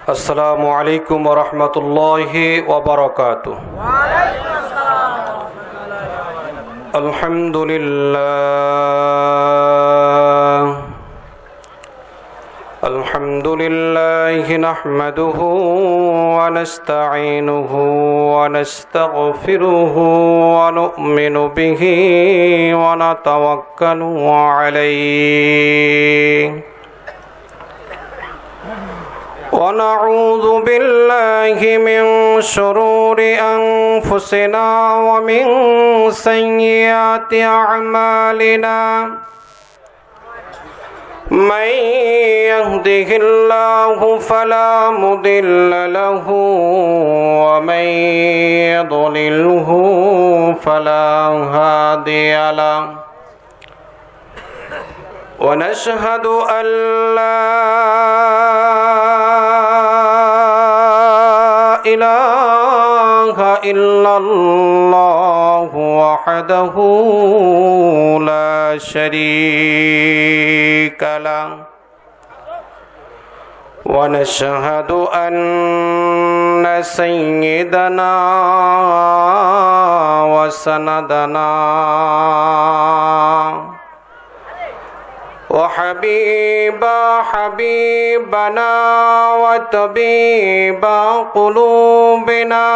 السلام عليكم ورحمة الله وبركاته. الحمد لله نحمده ونستعينه ونستغفره ونؤمن به ونتوكل عليه ونعوذ بالله من شرور أنفسنا ومن سيئات أعمالنا من يهده الله فلا مضل له ومن يضلله فلا هادي له ونشهد أن لا إله إلا الله وحده لا شريك له ونشهد أن سيدنا وسندنا حبيبنا وطبيب قلوبنا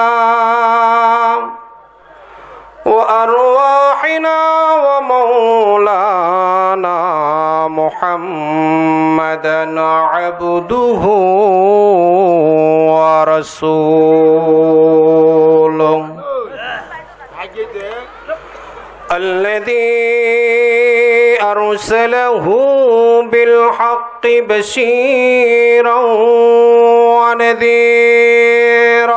وأرواحنا ومولانا محمدا عبده ورسوله الذي أرسله بالحق بشيرا ونذيرا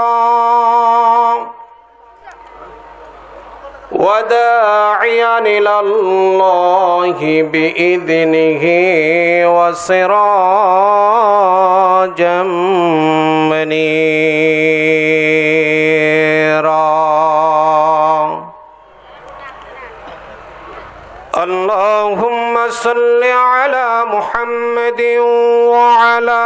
وداعيا إلى الله بإذنه وسراجا منيرا اللهم صل على محمد وعلى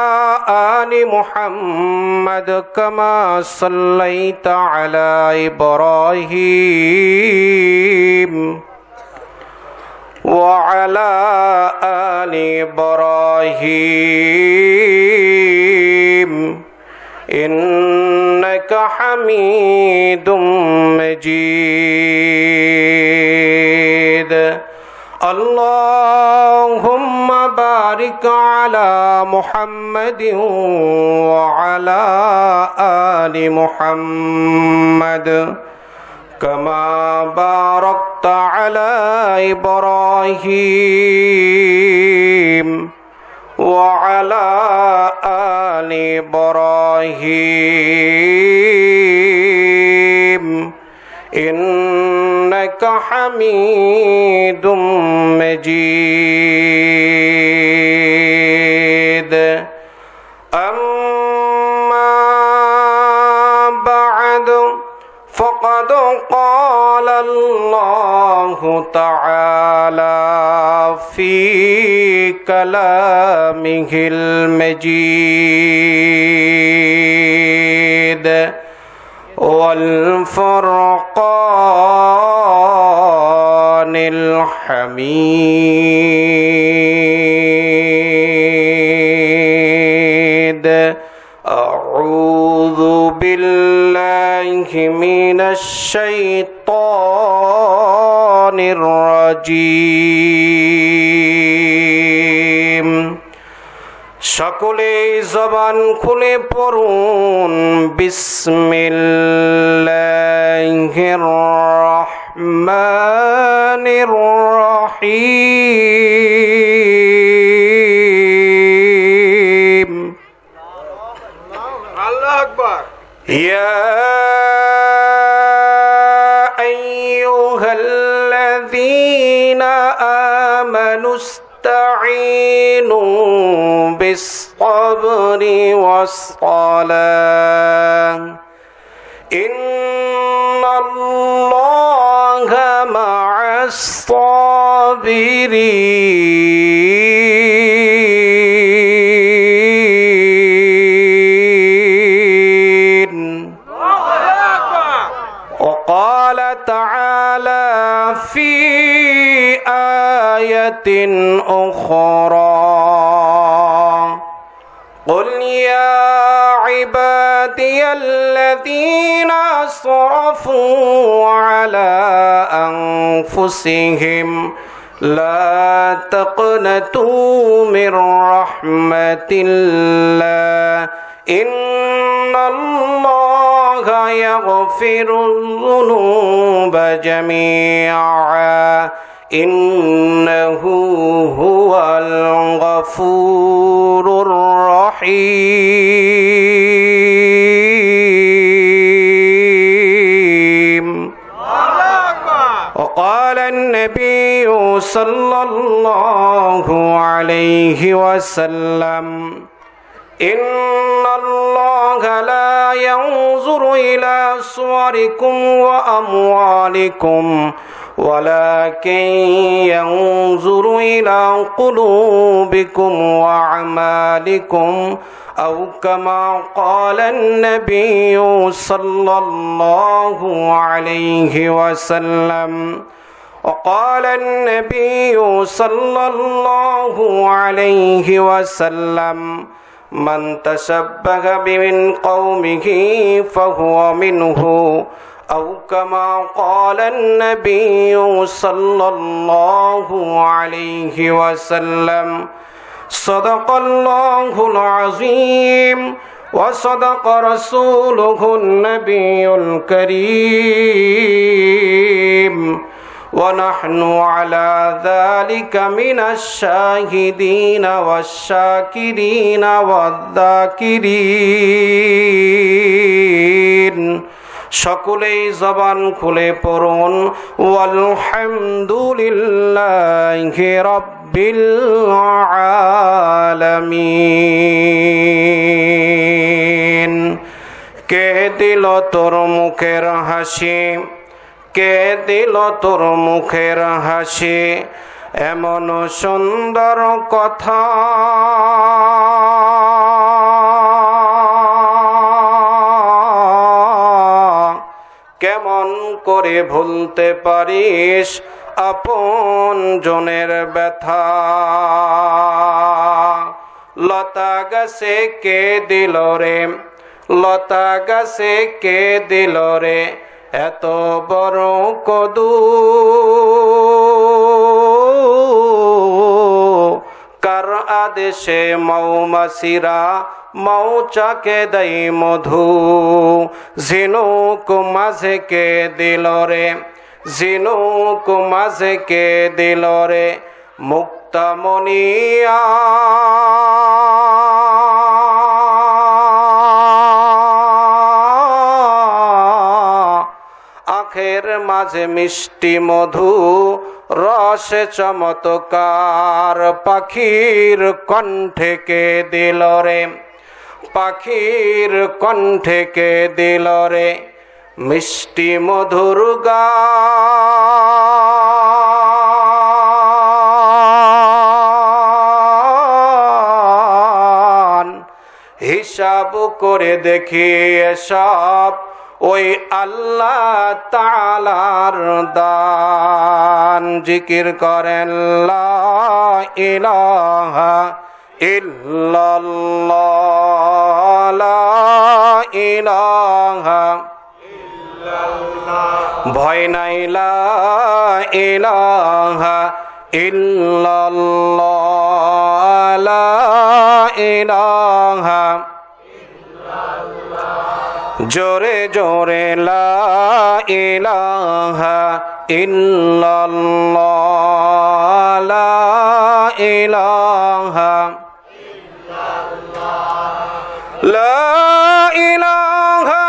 آل محمد كما صليت على إبراهيم وعلى آل إبراهيم إنك حميد مجيد اللهم بارك على محمد وعلى آل محمد كما باركت على إبراهيم وعلى آل إبراهيم إنك حميد مجيد أما بعد فقد قال الله تعالى في كلامه المجيد والفرقان الحميد أعوذ بالله من الشيطان الرجيم সকলে জবান খুলে পড়ুন বিসমিল্লাহির রহমানির রহিম আল্লাহু আকবার ইয়া আইয়ুহাল্লাযীনা আমানু استعينوا بالصبر والصلاة إن الله مع الصابرين أخرى قل يا عبادي الذين أسرفوا على أنفسهم لا تقنطوا من رحمة الله إن الله يغفر الذنوب جميعا إنه هو الغفور الرحيم. وقال النبي صلى الله عليه وسلم إن الله لا ينظر إلى صوركم وأموالكم ولكن ينظر إلى قلوبكم وأعمالكم أو كما قال النبي صلى الله عليه وسلم. وقال النبي صلى الله عليه وسلم من تشبه بمن قومه فهو منه أو كما قال النبي صلى الله عليه وسلم. صدق الله العظيم وصدق رسوله النبي الكريم ونحن على ذلك من الشاهدين والشاكرين والذاكرين. সকলেই জবান খুলে পড়ুন আলহামদুলিল্লাহি রাব্বিল আলামিন। কে দিল তোর মুখের হাসি, কে দিল তোর মুখের হাসি, এমন সুন্দর কথা কেমন করে ভুলতে পারিস আপন জনের ব্যথা। লতা গাছে কে দিল রে, লতা গাছে কে দিল রে এত বড় কদু, কার আদেশে মৌমাছিরা মৌচাকে দেয় মধু। ঝিনুক মাঝে কে দিল রে, ঝিনুক মাঝে কে দিল রে মুক্তামণিয়া। আখের মাঝে মিষ্টি মধু রসে চমৎকার, পাখির কণ্ঠে কে দিল রে, পাখির কণ্ঠে কে দিল রে মিষ্টি মধুর গান। হিসাব করে দেখি এসব ওই আল্লাহ তাআলার দান। জিকির করেন লা ইলাহা ইল্লাল্লাহ, লা ইলাহা ইল্লাল্লাহ, ভয় নাই লা ইলাহা ইল্লাল্লাহ, লা ইলাহা জোরে জোরে লা ইলাহা ইল্লাল্লাহ, লা ইলাহা লা ইলাহা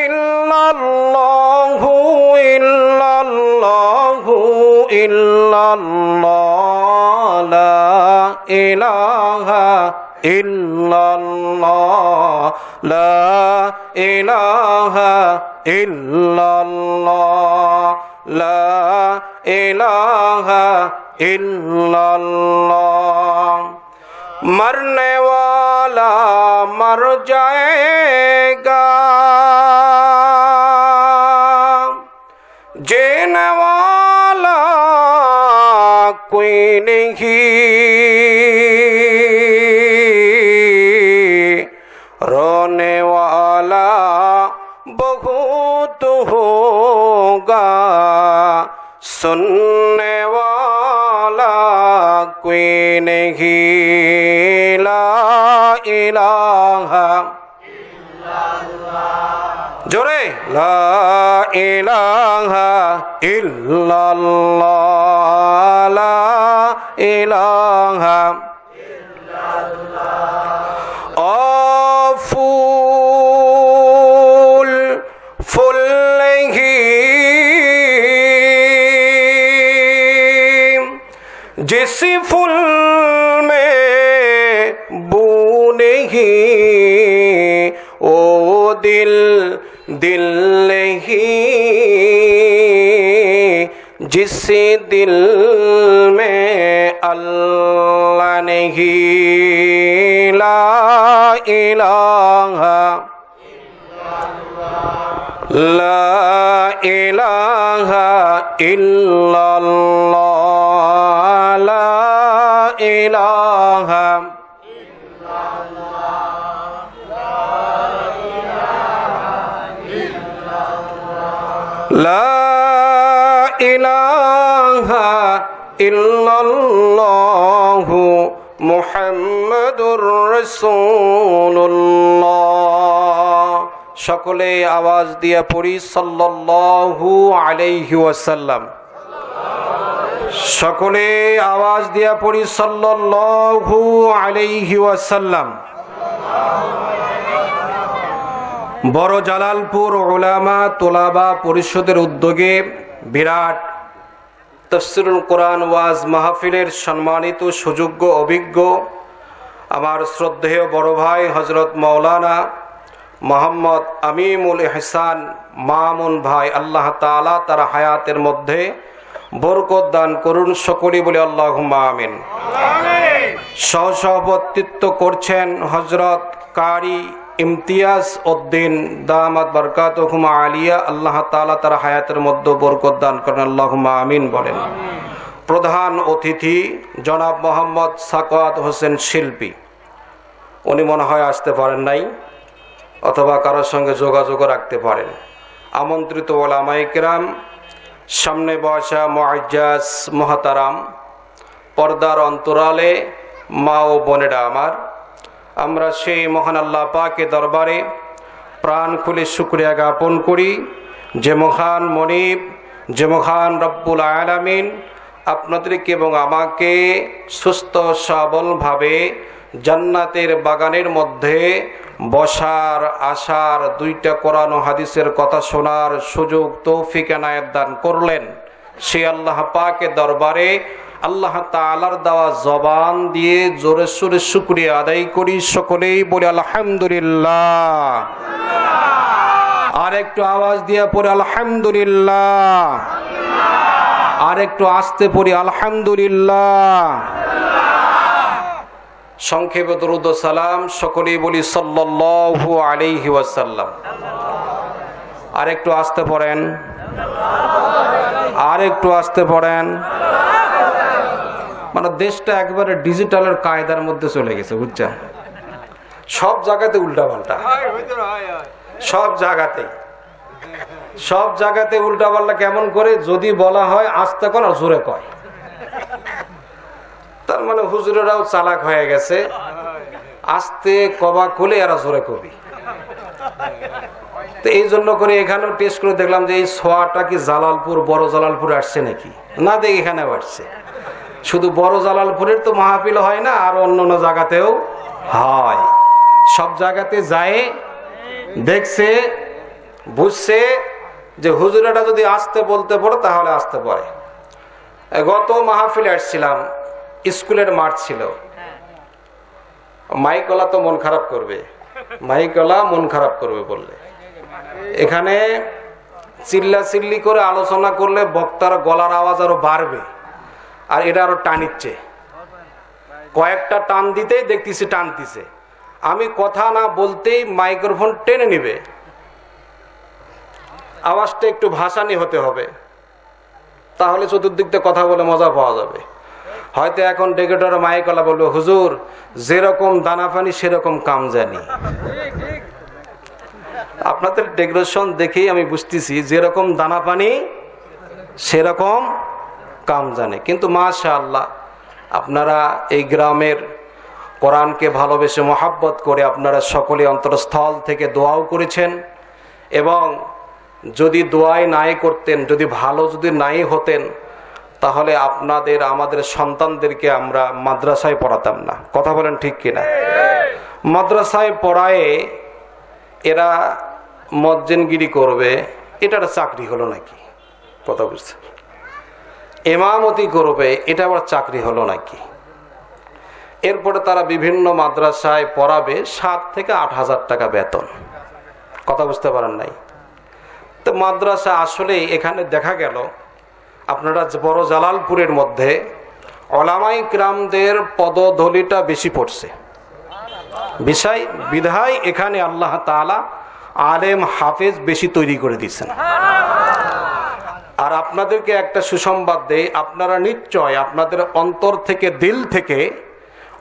ইল্লাল্লাহু ইল্লাল্লাহু ইল্লাল্লাহ, লা ইলাহা ইল্লাল্লাহ, লা ইলাহা ইল্লাল্লাহ, লা ইলাহা ইল্লাল্লাহ। मरने वाला मर जाएगा, जीने वाला कोई नहीं नहीं, रोने वाला बहुत होगा, सुनने वाला कोई नहीं। ला इलाहा इल्लल्लाह, जोरे ला इलाहा इल्लल्लाह, ला इलाहा इल्लल्लाह। ओ फूल फूल नहीं, जिस फूल में बू नहीं, ओ दिल दिल नहीं, जिस दिल में अल्लाह नहीं। ला इलाहा ला इलाहा इल्लल्लाह, ला इलाहा ला इलाहा इल्लल्लाहु मुहम्मदुर রাসূলুল্লাহ। সকলে আওয়াজ দিয়ে পড়ি সাল্লাল্লাহু আলাইহি ওয়াসাল্লাম। সকলে আওয়াজ দিয়ে পড়ি সাল্লাল্লাহু আলাইহি ওয়াসাল্লাম। বড় জালালপুর উলামা তোলাবা পরিষদের উদ্যোগে বিরাট তাফসীরুল কোরআন ওয়াজ মাহফিলের সম্মানিত সুযোগ্য অভিজ্ঞ আমার শ্রদ্ধেয় বড় ভাই হযরত মাওলানা মোহাম্মদ আমিমুল ইহসান মামুন ভাই, আল্লাহ তাআলা তার হায়াতের মধ্যে বরকত দান করুন, সকলেই বলে আল্লাহুম্মা আমিন। সহসভাপতিত্ব করছেন হযরত কারি ইমতিয়াজ উদ্দিন দামাত বরকাতুহুম আলিয়া, আল্লাহ তাআলা তার হায়াতের মধ্যে বরকত দান করেন, আল্লাহুম্মা আমিন বলেন। প্রধান অতিথি জনাব মোহাম্মদ সাকাওয়াত হোসেন শিল্পী, উনি মনে হয় আসতে পারেন নাই অথবা কারোর সঙ্গে যোগাযোগ রাখতে পারেন। আমন্ত্রিত ওলামায়ে কেরাম, সামনে বসা মুআজ্জাজ মুহতারাম, পর্দার অন্তরালে মা ও বোনেরা আমার, আমরা সেই মহান আল্লাহ পাকের দরবারে প্রাণ খুলে শুকরিয়া জ্ঞাপন করি যে মহান মনিব, যে মহান রব্বুল আলামিন আপনাদেরকে এবং আমাকে সুস্থ সবলভাবে জান্নাতের বাগানের মধ্যে বসার, আসার, দুইটা কোরআন ও হাদিসের কথা শোনার সুযোগ তৌফিক এনায়েত দান করলেন। সেই আল্লাহ পাকের দরবারে আল্লাহ তাআলার দেওয়া জবান দিয়ে জোরে সোরে শুকরিয়া আদায় করি, সকলেই বলি আলহামদুলিল্লাহ। আর একটু আওয়াজ দিয়ে পড়ে আলহামদুলিল্লাহ, আর একটু আস্তে পড়ি আলহামদুলিল্লাহ। সংক্ষেপে দরুদ ও সালাম সকলেই বলি সাল্লাল্লাহু আলাইহি ওয়াসাল্লাম। আর একটু আস্তে পড়েন, আর একটু আস্তে পড়েন। মানে দেশটা একবারে ডিজিটালের কায়দার মধ্যে চলে গেছে, বুঝছেন? সব জায়গাতে উল্টা পাল্টা, সব জায়গাতে সব জায়গাতে উল্টা পাল্টা। কেমন করে? যদি বলা হয় আস্তে কর আর জোরে কয়, তার মানে হুজুরেরাও চালাক হয়ে গেছে, আস্তে কবা খুলে এরা জোরে কবি। তো এই জন্য করে এখানেও টেস্ট করে দেখলাম যে এই ছোয়াটা কি জালালপুর, বড় জালালপুর আসছে নাকি, না দেখি এখানেও আসছে। শুধু বড় জালালপুরের তো মাহফিল হয় না, আর অন্য জায়গাতেও হয়। সব জায়গাতে যায়, দেখছে, বুঝছে যে হুজুরেরা যদি আসতে বলতে পড়ে তাহলে আসতে পারে। গত মাহফিলে আসছিলাম, স্কুলের মাঠ ছিল, মাইকলা তো মন খারাপ করবে, মাইকলা মন খারাপ করবে বললে। এখানে চিল্লা চিল্লি করে আলোচনা করলে বক্তার গলার আওয়াজ আরো বাড়বে, আর এটা আরো টানিচ্ছে। কয়েকটা টান দিতেই দেখতেছি টানতেছে, আমি কথা না বলতেই মাইক্রোফোন টেনে নিবে। আওয়াজটা একটু ভাসানি হতে হবে, তাহলে চতুর্দিক থেকে কথা বলে মজা পাওয়া যাবে। হয়তো এখন ডেকেটর মাইকলা বলবে, হুজুর যেরকম দানা পানি সেরকম কাম জানি। আপনাদের ডেকোরেশন দেখেই আমি বুঝতেছি যেরকম দানা পানি সেরকম কাম জানে। কিন্তু মাশাআল্লাহ, আপনারা এই গ্রামের কোরআনকে ভালোবেসে মহাব্বত করে আপনারা সকলে অন্তরস্থল থেকে দোয়াও করেছেন, এবং যদি দোয়াই নাই করতেন, যদি ভালো যদি নাই হতেন, তাহলে আপনাদের আমাদের সন্তানদেরকে আমরা মাদ্রাসায় পড়াতাম না। কথা বলেন ঠিক কিনা? মাদ্রাসায় পড়ায় এরা মজ্জেনগিরি করবে, এটা একটা চাকরি হলো নাকি? কথা বুঝছে? ইমামতি করবে, এটা আবার চাকরি হলো নাকি? এরপরে তারা বিভিন্ন মাদ্রাসায় পড়াবে, 7 থেকে 8 হাজার টাকা বেতন। কথা বুঝতে পারেন নাই? তো মাদ্রাসা আসলে এখানে দেখা গেল আপনারা বড় জালালপুরের মধ্যে ওলামায়ে কিরামদের পদধূলিটা বেশি পড়ছে বিষয় বিধায় এখানে আল্লাহ তাআলা আলেম হাফেজ বেশি তৈরি করে দিয়েছেন। আর আপনাদেরকে একটা সুসংবাদ দেই, আপনারা নিশ্চয় আপনাদের অন্তর থেকে, দিল থেকে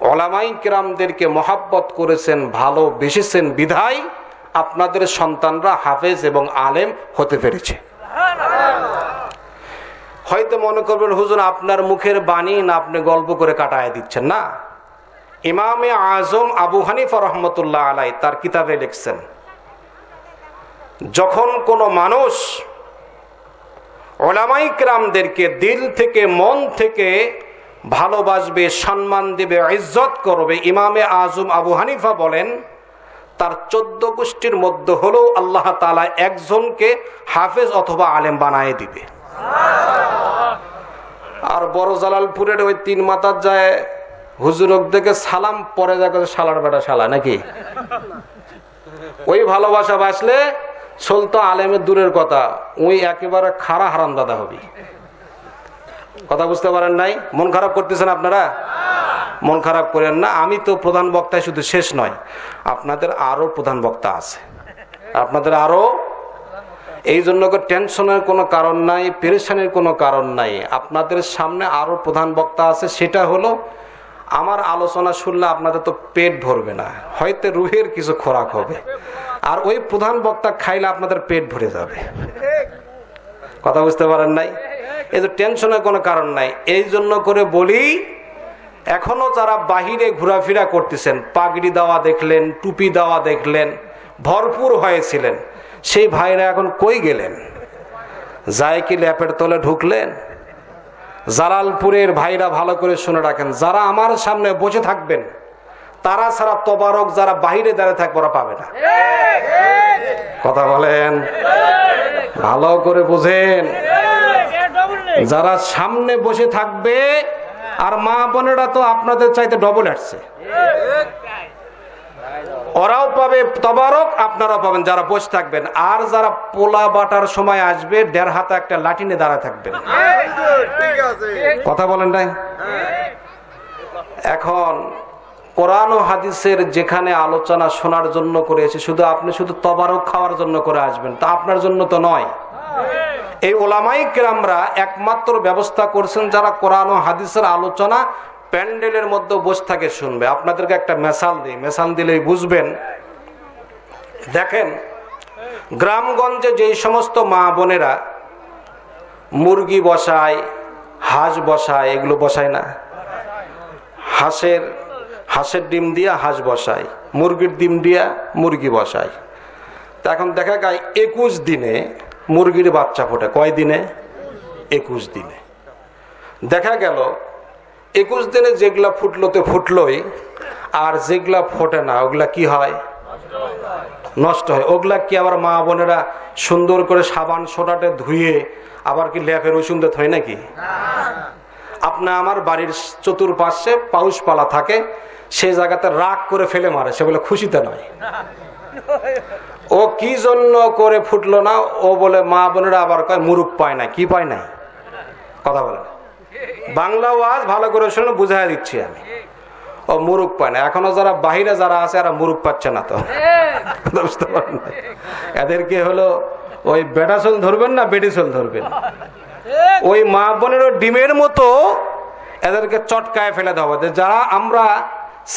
ওলামায়ে কিরামদেরকে মহাব্বত করেছেন, ভালোবেসেছেন বিধায় আপনাদের সন্তানরা হাফেজ এবং আলেম হতে পেরেছে। হয়তো মনে করবেন হুজুর আপনার মুখের বাণী না, আপনি গল্প করে কাটায় দিচ্ছেন। না, ইমামে আজম আবু হানিফা রহমতুল্লাহ আলাই তার কিতাবে লিখছেন, যখন কোনো মানুষ উলামায়ে কিরামদেরকে দিল থেকে, মন থেকে ভালোবাসবে, সম্মান দেবে, ইজ্জত করবে, ইমামে আজম আবু হানিফা বলেন তার 14 গোষ্ঠীর মধ্যে হলেও আল্লাহ তাআলা একজনকে হাফেজ অথবা আলেম বানায় দিবে। আর বড় জালালপুরের ওই 3 মাথার যায় হুজুরক দেখে সালাম পরে দেখে শালার বেটা শালা নাকি, ওই ভালোবাসা বাসলে চলতো আলেমের দূরের কথা, ওই একেবারে খাড়া হারামদাদা হবি। কথা বুঝতে পারেন নাই? মন খারাপ করতেছেন আপনারা? মন খারাপ করেন না। আমি তো প্রধান বক্তায় শুধু শেষ নয়, আপনাদের আরো প্রধান বক্তা আছে, আপনাদের আরো। এই জন্য টেনশনের কোনো কারণ নাই, পেরেশানির কোনো কারণ নাই। আপনাদের সামনে আরো প্রধান বক্তা আছে, সেটা হলো আমার আলোচনা শুনলে আপনাদের তো পেট ভরবে না, হয়তো রুহের কিছু খোরাক হবে, আর ওই প্রধান বক্তা খাইলে আপনাদের পেট ভরে যাবে। কথা বুঝতে পারেন নাই? এই যে টেনশনের কোনো কারণ নাই। এই জন্য করে বলি, এখনো যারা বাহিরে ঘোরাফেরা করতেছেন, পাগড়ি দেওয়া দেখলেন, টুপি দেওয়া দেখলেন, ভরপুর হয়েছিলেন, সেই ভাইরা এখন কই গেলেন? যায় কি ল্যাপের তলে ঢুকলেন? জালালপুরের ভাইরা ভালো করে শুনে রাখেন, যারা আমার সামনে বসে থাকবেন তারা ছাড়া তবারক যারা বাহিরে দাঁড়িয়ে থাকবে ওরা পাবে না। কথা বলেন, ভালো করে বুঝেন। যারা সামনে বসে থাকবে, আর মা বোনেরা তো আপনাদের চাইতে ডবল আসছে, ওরাও পাবে তবারক, আপনারাও পাবেন যারা বসে থাকবেন। আর যারা পোলা বাটার সময় আসবে, 1.5 হাতে একটা লাঠি নিয়ে দাঁড়ায় থাকবেন। কথা বলেন নাই? এখন কোরআন ও হাদিসের যেখানে আলোচনা শোনার জন্য করেছে, আপনি শুধু তবারক খাওয়ার জন্য করে আসবেন, তা আপনার জন্য তো নয়। এই ওলামায়ে কিরামরা একমাত্র ব্যবস্থা করছেন যারা কোরআন ও হাদিসের আলোচনা প্যান্ডেলের মধ্যে বসে থাকে শুনবে। আপনাদেরকে একটা মেসাল দিই, মেসাল দিলেই বুঝবেন। দেখেন, গ্রামগঞ্জে যেই সমস্ত মা বোনেরা মুরগি বসায়, হাঁস বসায়, এগুলো বসায় না, হাঁসের ডিম দিয়া হাঁস বসায়, মুরগির ডিম দিয়া মুরগি বসায়। তা এখন দেখা যায় 21 দিনে মুরগির বাচ্চা ফোটে। কয় দিনে? 21 দিনে। দেখা গেল 21 দিনে যেগুলা ফুটলোতে ফুটলোই, আর যেগুলা ফোটে না ওগুলা কি হয়? নষ্ট হয়। ওগুলা কি আবার মা বোনেরা সুন্দর করে সাবান সোডাতে ধুয়ে আবার কি ল্যাপের ওই সুন্দর হয় নাকি? আপনার আমার বাড়ির চতুর্পাশে পাউশ পালা থাকে, সে জায়গাতে রাগ করে ফেলে মারে, সে বলে খুশিতে নয়। ও কি জন্য করে ফুটলো না, ও বলে মা বোনেরা আবার কয় মুরুখ পায় না। কি পায় না? কথা বলে বাংলা ওয়াজ ভালো করে শুনে বুঝাই দিচ্ছি আমি। ও মুরুখ পায় না। এখনো যারা বাহিরে যারা আছে এরা মুরুখ পাচ্ছে না, তো বুঝতে পারেন না। এদেরকে হলো ওই বেটাচল ধরবেন না বেটিচল ধরবেন। ওই মা বোনের ডিমের মতো এদেরকে চটকায় ফেলে দেওয়া, যারা আমরা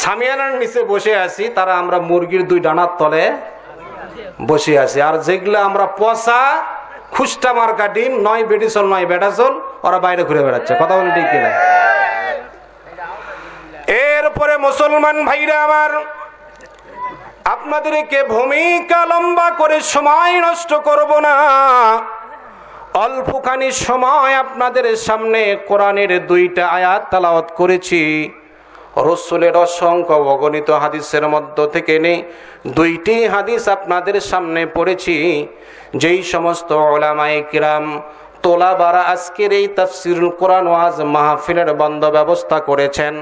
সামিয়ানার নিচে বসে আছি তারা আমরা মুরগির 2 ডানার তলে বসে আছি, আর যেগুলো আমরা পচা খুস্টা মার্কা ডিম, নয় বেডিসল নয় বেটাসল, ওরা বাইরে ঘুরে বেড়াচ্ছে। কথা বলেন ঠিক কিনা? এরপরে মুসলমান ভাইরা আমার, আপনাদেরকে ভূমিকা লম্বা করে সময় নষ্ট করব না। অল্পখানি সময় আপনাদের সামনে কোরআনের 2টা আয়াত তেলাওয়াত করেছি। রাসূলের অসংখ্য অগণিত হাদিসের মধ্য থেকে নেই 2টি হাদিস আপনাদের সামনে পড়েছি। যেই সমস্ত উলামায়ে কিরাম তোলাবারা আজকের এই তাফসীরুল কোরআন ওয়াজ মাহফিলের বন্ধ ব্যবস্থা করেছেন,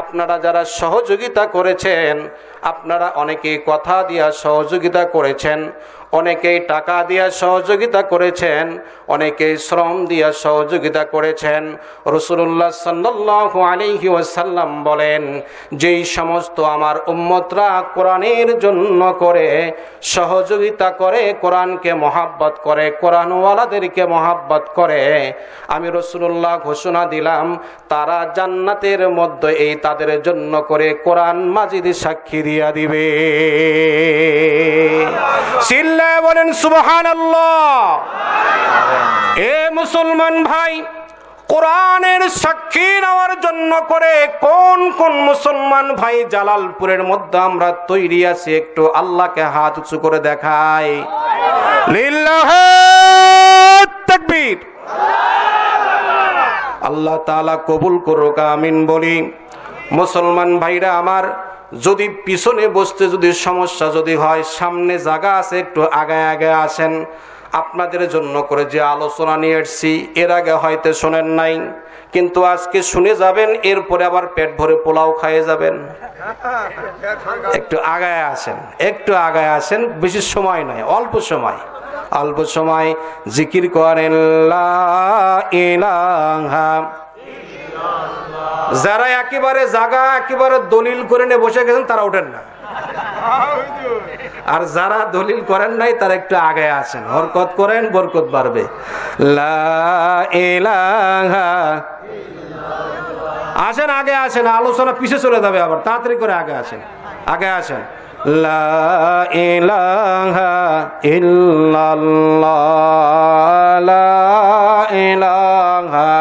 আপনারা যারা সহযোগিতা করেছেন, আপনারা অনেকেই কথা দিয়া সহযোগিতা করেছেন, অনেকেই টাকা দিয়া সহযোগিতা করেছেন, অনেকেই শ্রম দিয়া সহযোগিতা করেছেন। রাসূলুল্লাহ সাল্লাল্লাহু আলাইহি ওয়াসাল্লাম বলেন, যেই সমস্ত আমার উম্মতরা কোরআনের জন্য করে সহযোগিতা করে, কোরআনকে মহাব্বত করে, কোরআনওয়ালাদেরকে মহাব্বত করে, আমি রাসূলুল্লাহ ঘোষণা দিলাম তারা জান্নাতের মধ্যে এই তাদের জন্য করে কোরআন মাজিদ সাক্ষী দিয়া দিবে। চিল্লায়ে বলেন সুবহানাল্লাহ। এ মুসলমান ভাই, কোরআনের সাক্ষী নেওয়ার জন্য করে কোন কোন মুসলমান ভাই জালালপুরের মধ্যে আমরা তৈরি আছি, একটু আল্লাহকে হাত উঁচু করে দেখাই। লিল্লাহি তাকবীর। আল্লাহ তাআলা কবুল করুক, আমিন বলি। মুসলমান ভাইরা আমার, যদি পিছনে বসতে যদি সমস্যা যদি হয়, সামনে জায়গা আছে, একটু আগায় আগায় আসেন। আপনাদের জন্য করে যে আলোচনা নিয়ে এসেছি এর আগে হয়তো শোনেন নাই, কিন্তু আজকে শুনে যাবেন, এরপরে আবার পেট ভরে পোলাও খাইয়ে যাবেন। একটু আগায় আসেন, একটু আগায় আসেন, বেশি সময় নয়, অল্প সময়, অল্প সময় জিকির করেন লা ইলাহা। যারা একেবারে জায়গা একেবারে দলিল করে নিয়ে বসে গেছেন তারা ওঠেন না, আর যারা দলিল করেন নাই তারা একটু আগে আসেন, হরকত করেন, বরকত বাড়বে। লা ইলাহা। আসেন, আগে আসেন, আলোচনা পিছে চলে যাবে, আবার তাড়াতাড়ি করে আগে আসেন, আগে আসেন। লা ইলাহা ইল্লাল্লাহ, লা ইলাহা,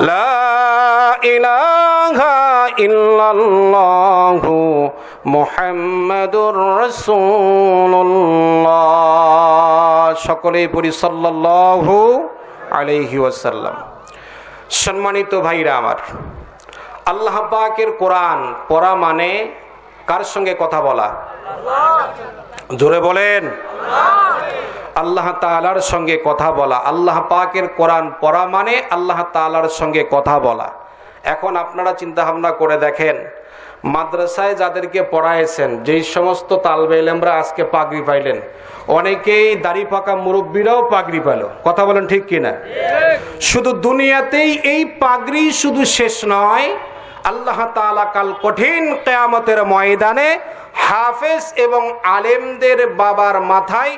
লা ইলাহা ইল্লাল্লাহু মুহাম্মাদুর রাসূলুল্লাহ। সকলেই পড়ি সাল্লাল্লাহু আলাইহি ওয়াসাল্লাম। সম্মানিত ভাইরা আমার, আল্লাহ পাকের কোরআন পড়া মানে কার সঙ্গে কথা বলা? জোরে বলেন। আল্লাহ তাআলার সঙ্গে কথা বলা। আল্লাহ পাকের কোরআন পড়া মানে আল্লাহ তাআলার সঙ্গে কথা বলা। এখন আপনারা চিন্তা ভাবনা করে দেখেন, মাদ্রাসায় যাদেরকে পড়াইছেন, যেই সমস্ত তালবে ইলমরা আজকে পাগড়ি পাইলেন, অনেকেই দাড়ি পাকা মুরব্বীরাও পাগড়ি পেল। কথা বলেন ঠিক কিনা? শুধু দুনিয়াতেই এই পাগড়ি শুধু শেষ নয়, আল্লাহ তাআলা কাল কঠিন কিয়ামতের ময়দানে হাফেজ এবং আলেমদের বাবার মাথায়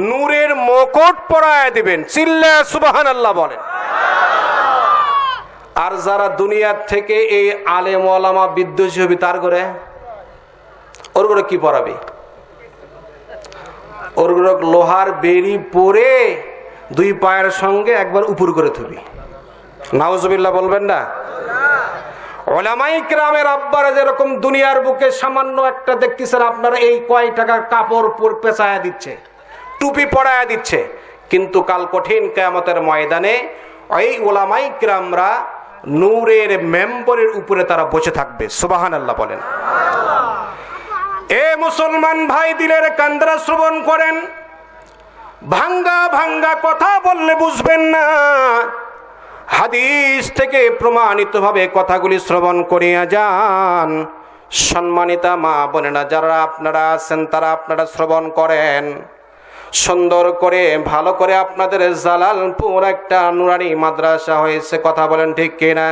নূরের মুকুট পরায় দিবেন। চিল্লা সুবহানাল্লাহ বলেন। আর যারা দুনিয়ার থেকে এই আলেম ওলামা বিদ্বেষী হবে, তার করে ওর করে কি পড়াবে? ওর করে লোহার বেড়ি পরে 2 পায়ের সঙ্গে একবার উপর করে থবি। নাউজুবিল্লাহ বলবেন না? ওলামায়ে কিরামের আব্বারা যেরকম দুনিয়ার বুকে সামান্য একটা দেখতেছেন আপনারা এই কয় টাকার কাপড় পেঁচায়া দিচ্ছে, টুপি পরায়া দিচ্ছে, কিন্তু কাল কঠিন কিয়ামতের ময়দানে ওই ওলামায়ে কিরামরা নূরের মেম্বরের উপরে তারা বসে থাকবে। সুবহানাল্লাহ বলেন। এ মুসলমান ভাই, দিলের কান্দরা শ্রবণ করেন। ভাঙ্গা ভাঙ্গা কথা বললে বুঝবেন না, হাদিস থেকে প্রমাণিত ভাবে কথাগুলি শ্রবণ করিয়া যান। সম্মানিতা মা বোনেরা যারা আপনারা আছেন, তারা আপনারা শ্রবণ করেন সুন্দর করে, ভালো করে। আপনাদের জালালপুর একটা নুরানি মাদ্রাসা হয়েছে, কথা বলেন ঠিক কিনা?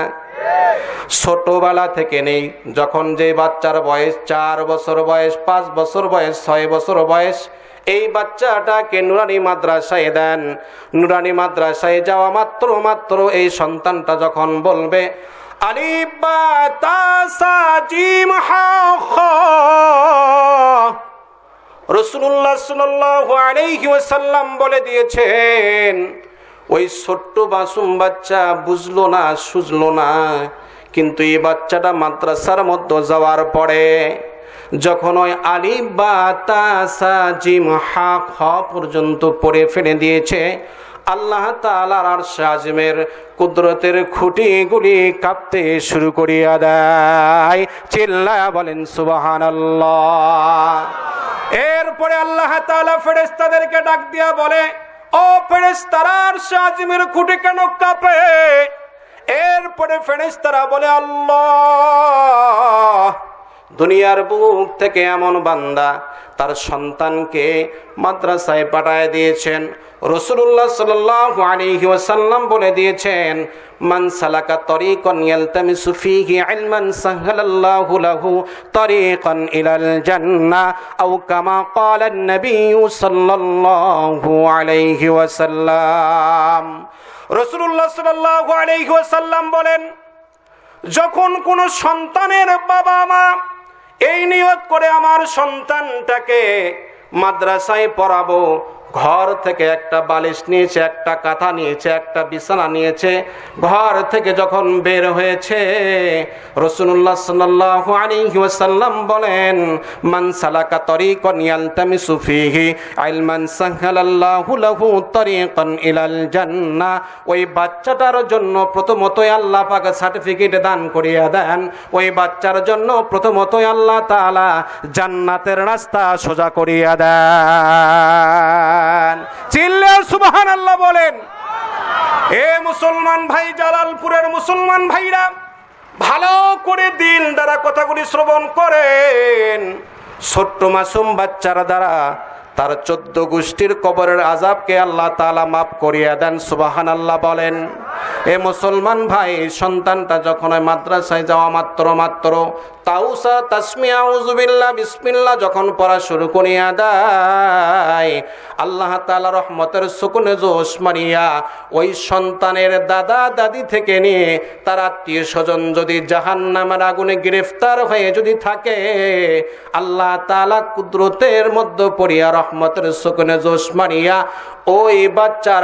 ছোটবেলা থেকে নেই, যখন যে বাচ্চার বয়স 4 বছর বয়স, 5 বছর বয়স, 6 বছর বয়স, এই বাচ্চাটাকে নুরানি মাদ্রাসায় দেন। নুরানি মাদ্রাসায় যাওয়া মাত্র এই সন্তানটা যখন বলবে আলিফ বা তা সা জিম হা খ, রাসূলুল্লাহ সাল্লাল্লাহু আলাইহি ওয়াসাল্লাম বলে দিয়েছেন ওই ছোট্ট মাসুম বাচ্চা বুঝলো না, সুঝলো না, কিন্তু এই বাচ্চাটা মাদ্রাসার মধ্যে যাওয়ার পরে যখন ওই আলিফ বা তা সা জিম হা খ পর্যন্ত পড়ে ফেলে দিয়েছে, আল্লাহ তাআলার আরশ আযমের কুদরতের খুঁটিগুলি কাঁপতে শুরু করিয়া দেয়। চিল্লায়া বলেন সুবহানাল্লাহ। এরপরে আল্লাহ তাআলা ফেরেশতাদেরকে ডাক দিয়া বলে, ও ফেরেশতারা, আরশ আযমের খুঁটি কেন কাঁপে? এরপরে ফেরেশতারা বলে, আল্লাহ দুনিয়ার বুক থেকে এমন বান্দা তার সন্তানকে মাদ্রাসায় পাঠায় দিয়েছেন। রাসূলুল্লাহ সাল্লাল্লাহু আলাইহি ওয়াসাল্লাম বলে দিয়েছেন, মান সালাকা তরিকান ইয়ালতামিসু ফীহি ইলমান সাহালাল্লাহু লাহু তরিকান ইলাল জান্নাহ আও কামা ক্বালা আন-নাবিয়্যু সাল্লাল্লাহু আলাইহি ওয়াসাল্লাম। রাসূলুল্লাহ সাল্লাল্লাহু আলাইহি ওয়াসাল্লাম বলেন, যখন কোন সন্তানের বাবা মা এই নিয়ত করে আমার সন্তানটাকে মাদ্রাসায় পড়াবো, ঘর থেকে একটা বালিশ নিয়েছে, একটা কাঁথা নিয়েছে, একটা বিছানা নিয়েছে, ঘর থেকে যখন বের হয়েছে, রাসূলুল্লাহ সাল্লাল্লাহু আলাইহি ওয়াসাল্লাম বলেন, মান সালাকা তরিকান ইয়ালতামিসু ফীহি ইলমান সাহালাল্লাহু লাহু তরিকান ইলাল জান্নাহ। ওই বাচ্চাটার জন্য প্রথমতই আল্লাহ পাক সার্টিফিকেট দান করিয়া দেন। ওই বাচ্চার জন্য প্রথমতই আল্লাহ তাআলা জান্নাতের রাস্তা সোজা করিয়া দেন। চিল্লা সুবহানাল্লাহ বলেন। এ মুসলমান ভাই, জালালপুরের মুসলমান ভাইরা, ভালো করে দিল দ্বারা কথাগুলি শ্রবণ করেন। ছোট্ট মাসুম বাচ্চার দ্বারা তার 14 গোষ্ঠীর কবরের আযাবকে আল্লাহ তাআলা মাফ করিয়া দেন। সুবহানাল্লাহ বলেন। এ মুসলমান ভাই, সন্তানটা যখন মাদ্রাসায় যাওয়া মাত্র তাউসা তাসমিয়া আউযু বিল্লাহ বিসমিল্লাহ যখন পড়া শুরু করিয়া দেয়, আল্লাহ তাআলা রহমতের সুকুনে জোশ মারিয়া ওই সন্তানের দাদা দাদি থেকে নিয়ে তার আত্মীয় স্বজন যদি জাহান্নামের আগুনে গ্রেফতার হয়ে যদি থাকে, আল্লাহ তাআলা কুদরতের মধ্যে পড়িয়া রহমতের সুকুনে জোশ মারিয়া ওই বাচ্চার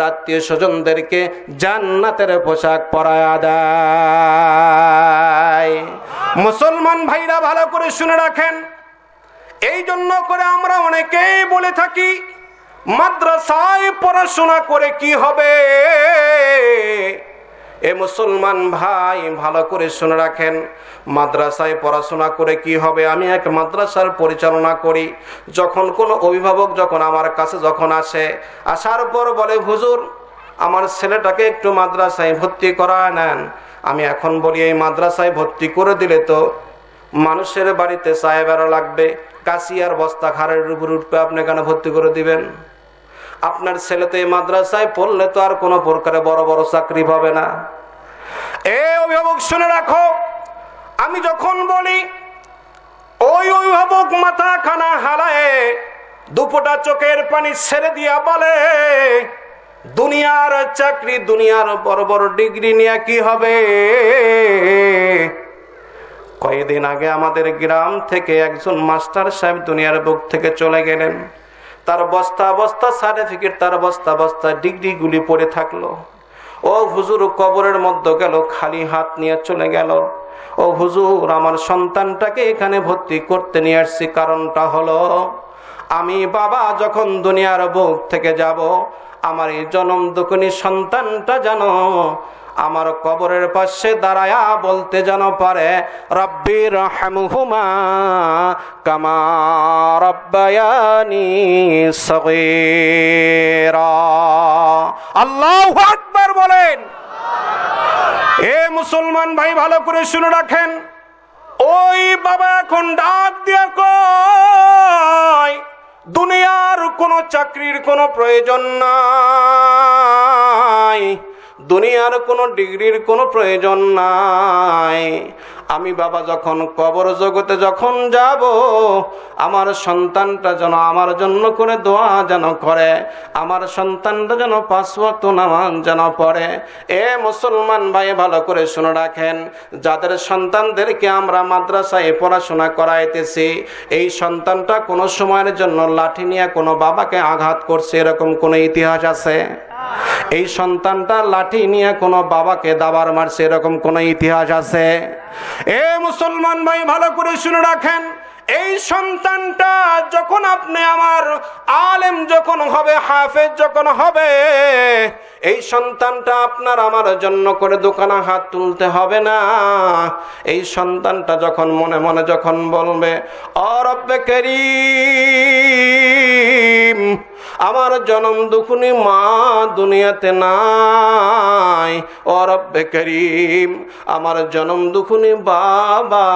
আত্মীয় স্বজনদেরকে জান্নাতের পোশাক পরায়া দেয়। মুসলমান ভাইরা ভালো করে শুনে রাখেন। এই জন্য করে আমরা অনেকেই বলে থাকি, মাদ্রাসায় পড়াশোনা করে কি হবে? এ মুসলমান ভাই ভালো করে শুনে রাখেন, মাদ্রাসায় পড়াশোনা করে কি হবে? আমি এক মাদ্রাসার পরিচালনা করি। যখন কোনো অভিভাবক যখন আমার কাছে যখন আসার পর বলে, হুজুর আমার ছেলেটাকে একটু মাদ্রাসায় ভর্তি করায় নেন। আমি এখন বলি, এই মাদ্রাসায় ভর্তি করে দিলে তো মানুষের বাড়িতে সাহেবেরা লাগবে, কাশিয়ার বস্তা ঘাড়ের উপর উঠবে, আপনি কেন ভর্তি করে দিবেন? আপনার ছেলে তো এই মাদ্রাসায় পড়লে তো আর কোনো প্রকারে বড় বড় চাকরি পাবে না। এ অভিভাবক শুনে রাখো, আমি যখন বলি, ওই অভিভাবক মাথা খানা হালায় দুপোটা চোখের পানি ছেড়ে দিয়া বলে, দুনিয়ার চাকরি, দুনিয়ার বড় বড় ডিগ্রি নিয়ে কি হবে? কয়েকদিন আগে আমাদের গ্রাম থেকে একজন মাস্টার সাহেব দুনিয়ার বুক থেকে চলে গেলেন। তার বস্তা বস্তা সার্টিফিকেট, তার বস্তা বস্তা ডিগ্রি গুলি পড়ে থাকলো। ও হুজুর কবরের মধ্যে গেল, খালি হাত নিয়ে চলে গেল। ও হুজুর আমার সন্তানটাকে এখানে ভর্তি করতে নিয়ে আসছি, কারণটা হলো আমি বাবা যখন দুনিয়ার বুক থেকে যাব, আমার এই জনম দুঃখিনী সন্তানটা জানো আমার কবরের পাশে দাঁড়ায়া বলতে যেন পারে, রব্বি রহমহুমা কামা রব্বায়ানি সগীরা। আল্লাহু আকবার বলেন। এ মুসলমান ভাই ভালো করে শুনে রাখেন, ওই বাবা এখন ডাক দিয়া কয়, দুনিয়ার কোনো চাকরির কোনো প্রয়োজন নাই, দুনিয়ার কোনো ডিগ্রির কোনো প্রয়োজন নাই। আমি বাবা যখন কবর জগতে যখন যাব, আমার সন্তানটা যেন আমার জন্য করে দোয়া যেন করে, আমার সন্তানটা যেন 5 ওয়াক্ত নামাজ যেন পড়ে। এ মুসলমান ভাই ভালো করে শুনে রাখেন, যাদের সন্তানদেরকে আমরা মাদ্রাসায় পড়াশোনা করাইতেছি, এই সন্তানটা কোনো সময়ের জন্য লাঠি নিয়ে কোনো বাবাকে আঘাত করছে এরকম কোনো ইতিহাস আছে? এই সন্তানটা লাঠি নিয়ে কোনো বাবাকে দাবার মারছে এরকম কোনো ইতিহাস আছে? এ মুসলমান ভাই ভালো করে শুনে রাখেন, এই সন্তানটা যখন আপনি আমার আলেম যখন হবে, হাফেজ যখন হবে, এই সন্তানটা আপনার আমার জন্য করে দোকানে হাত তুলতে হবে না। এই সন্তানটা যখন মনে মনে যখন বলবে, ও রব্বে করিম, আমার জনম দুখুনি মা দুনিয়াতে নাই, ও রব্বে করিম, আমার জনম দুখুনি বাবা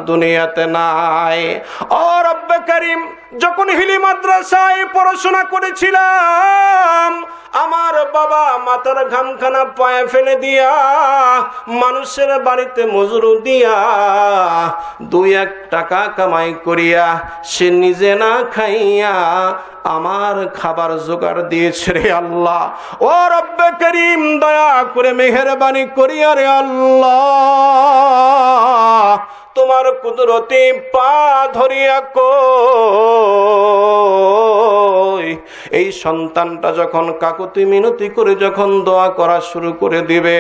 দুনিয়াতে নাই। ও রব্বে করিম, যখন হিলি মাদ্রাসায় পড়াশোনা করেছিলাম, আমার বাবা মাথার ঘামখানা পায়ে ফেলে দিয়া মানুষের বাড়িতে মজুরি দিয়া 2-1 টাকা কামাই করিয়া সে নিজে না খাইয়া আমার খাবার জোগাড় দিয়েছে রে আল্লাহ। ও রব্বে করিম, দয়া করে মেহেরবানি করিয়া রে আল্লাহ, তোমার কুদরতি পা ধরিয়া কই এই সন্তানটা যখন কাকুতি মিনতি করে যখন দোয়া করা শুরু করে দিবে,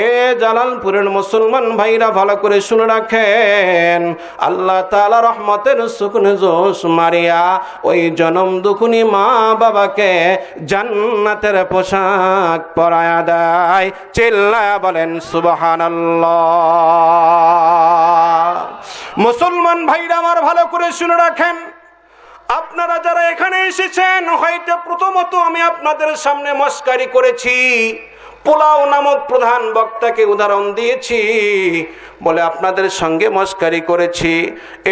এ জালালপুরের মুসলমান ভাইরা ভালো করে শুনে রাখেন, আল্লাহ তাআলা রহমতের সুকুনে জোশ মারিয়া ওই জনম দুখুনি মা বাবাকে জান্নাতের পোশাক পরায়া দেয়। চিল্লায়া বলেন সুবহানাল্লাহ। মুসলমান ভাইরা আমার ভালো করে শুনে রাখেন, আপনারা যারা এখানে এসেছেন, হয়তো প্রথমত আমি আপনাদের সামনে মস্কারি করেছি, পোলাও নামক প্রধান বক্তাকে উদাহরণ দিয়েছি বলে আপনাদের সঙ্গে মস্কারি করেছি।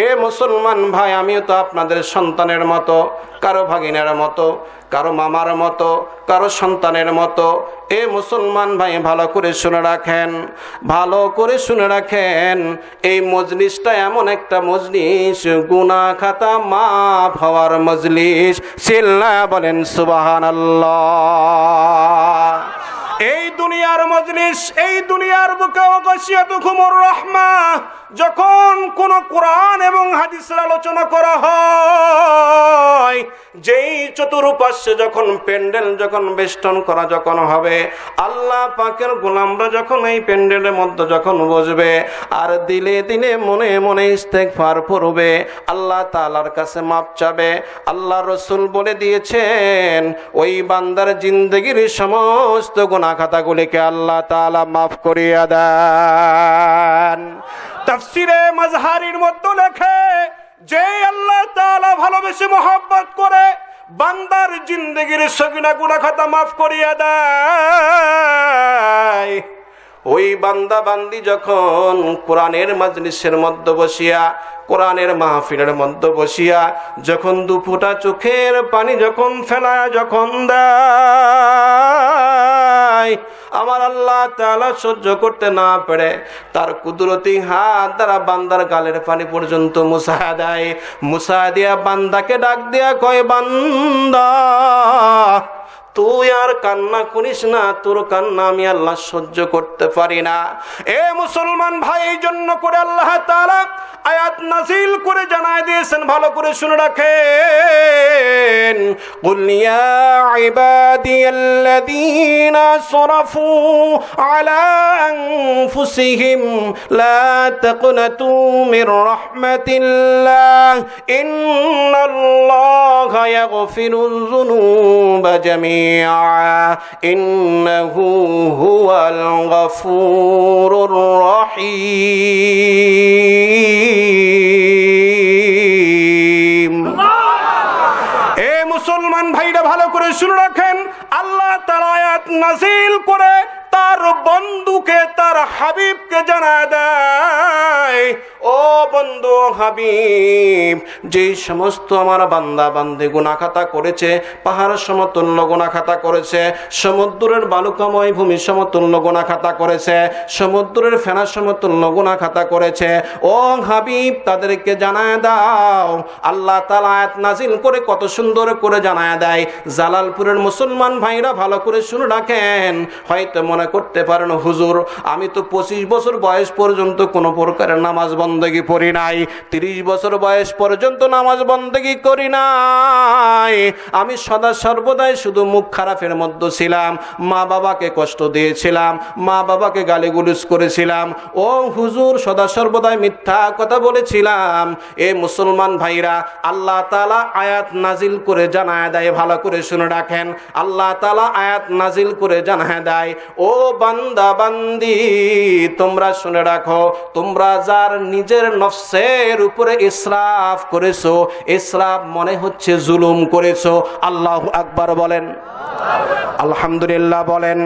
এ মুসলমান ভাই, আমিও তো আপনাদের সন্তানের মতো, কারো ভাগিনার মতো, কারো মামার মতো, কারো সন্তানের মতো। এ মুসলমান ভাই ভালো করে শুনে রাখেন, ভালো করে শুনে রাখেন, এই মজলিসটা এমন একটা মজলিস, গুনাহ খাতা মাফ হওয়ার মজলিস। চিল্লায়া বলেন সুবহানাল্লাহ। এই দুনিয়ার মজলিস, এই দুনিয়ার বুকে ওয়াসিয়াতুকুমুর রাহমা, যখন কোন কোরআন এবং হাদিসের আলোচনা করা হয়, যেই চতুর্পাশে যখন প্যান্ডেল যখন বেষ্টন করা যখন হবে, আল্লাহ পাকের গোলামরা যখন এই প্যান্ডেলের মধ্যে যখন বসবে আর দিলে দিলে মনে মনে ইস্তেগফার পড়বে, আল্লাহ তাআলার কাছে মাপ চাবে, আল্লাহ রাসূল বলে দিয়েছেন ওই বান্দার জিন্দেগির সমস্ত গুনাহ খাতাগুলিকে আল্লাহ তাআলা মাফ করিয়া দেন। তাফসিরে মাজহারির মধ্যে লেখে, যে আল্লাহ তাআলা ভালোবেসে মোহাব্বত করে বান্দার জিন্দেগির সগিনা গুনাহ খাতা মাফ করিয়া দেয়, ওই বান্দা বান্দি যখন কোরআনের মাজলিসের মধ্যে বসিয়া, কোরআনের মাহফিলের মধ্যে বসিয়া যখন দুফোঁটা চোখের পানি যখন ফেলায় যখন দেয়, আমার আল্লাহ তাআলা সহ্য করতে না পেরে তার কুদরতি হাত দ্বারা বান্দার গালের পানি পর্যন্ত মুছা দেয়। মুছা দিয়া বান্দাকে ডাক দিয়া কয়, বান্দা তুই আর কান্না করিস না, তোর কান্না আমি আল্লাহ সহ্য করতে পারি না। এ মুসলমান ভাই, এই জন্য করে আল্লাহ তাআলা আয়াত নাযিল করে জানায় দিয়েছেন, ভালো করে শুনে রাখেন, কুল ইয়া ইবাদিয়াল্লাযীনা আসরাফু আলা আনফুসিহিম লা তাকনাতু মির রাহমাতিল্লাহ ইন্নাল্লাহা ইয়াগফিরুয যুনুবা জামিআ ইন্নাহু হুয়াল গফুরুর রহিম। এ মুসলমান ভাইরা ভালো করে শুনে রাখেন, আল্লাহ তাআলা আয়াত নাযিল করে তার বন্ধুকে, তার হাবিবকে জানায় দেয়, ও ও বন্ধু হাবিব, যে সমস্ত আমার বান্দা বান্দে গুনাহ খাতা করেছে, পাহাড় সমতুল্য গুনাহ খাতা করেছে, সমুদ্রের বালুকাময় ভূমি সমতুল্য গুনাহ খাতা করেছে, সমুদ্রের ফেনা সমতুল্য গুনাহ খাতা করেছে, ও হাবিব তাদেরকে জানায় দাও। আল্লাহ তাআলা আয়াত নাজিল করে কত সুন্দর করে জানায় দেয়। জালালপুরের মুসলমান ভাইরা ভালো করে শুনে রাখেন। হয়তো মনে করতে পারেন হুজুর আমি তো 25 বছর বয়স পর্যন্ত কোনো প্রকারের নামাজ বন্দেগি পড়ি নাই, 30 বছর বয়স পর্যন্ত নামাজ বন্দেগি করি নাই, আমি সদা সর্বদাই শুধু মুখ খারাপের মধ্যে ছিলাম, মা বাবাকে কষ্ট দিয়েছিলাম, মা বাবাকে গালিগুলোজ করেছিলাম। ও হুজুর সদা সর্বদাই মিথ্যা কথা বলেছিলাম। এ মুসলমান ভাইরা আল্লাহ তাআলা আয়াত নাজিল করে জানায় দেয়, ভালো করে শুনে রাখেন। আল্লাহ তাআলা আয়াত নাজিল করে জানায় দেয়, ও বান্দা বান্দি তোমরা শুনে রাখো, তোমরা যার নিজের নফসের উপরে ইসরাফ করেছো, ইসরাফ মনে হচ্ছে জুলুম করেছো। আল্লাহু আকবার বলেন, আলহামদুলিল্লাহ বলেন,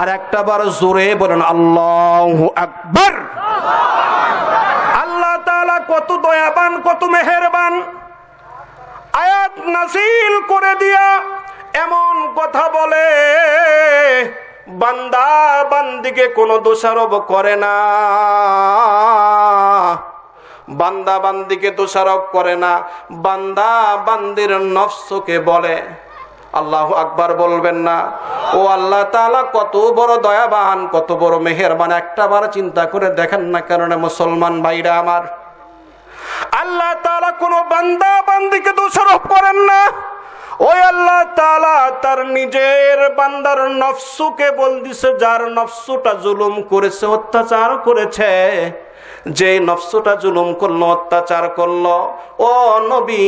আর একটা বার জোরে বলেন আল্লাহু আকবার। আল্লাহ তাআলা কত দয়াবান, কত মেহেরবান। আয়াত নাযিল করে দিয়া এমন কথা বলে, বান্দা বান্দিকে কোনো দোষারোপ করে না, বান্দা বান্দিকে দোষারোপ করে না, বান্দা বান্দির নফসকে বলে। আল্লাহু আকবার বলবেন না? ও আল্লাহ তাআলা কত বড় দয়াবান, কত বড় মেহেরবান, একটাবার চিন্তা করে দেখেন না। কারণে মুসলমান ভাইরা আমার, আল্লাহ তাআলা কোনো বান্দা বান্দিকে দোষারোপ করেন না। ওই আল্লাহ তাআলা তার নিজের বান্দার নফসকে বলদিছে, যার নফসটা জুলুম করেছে, অত্যাচার করেছে, যে নফসটা জুলুম করলো, অত্যাচার করলো, ও নবী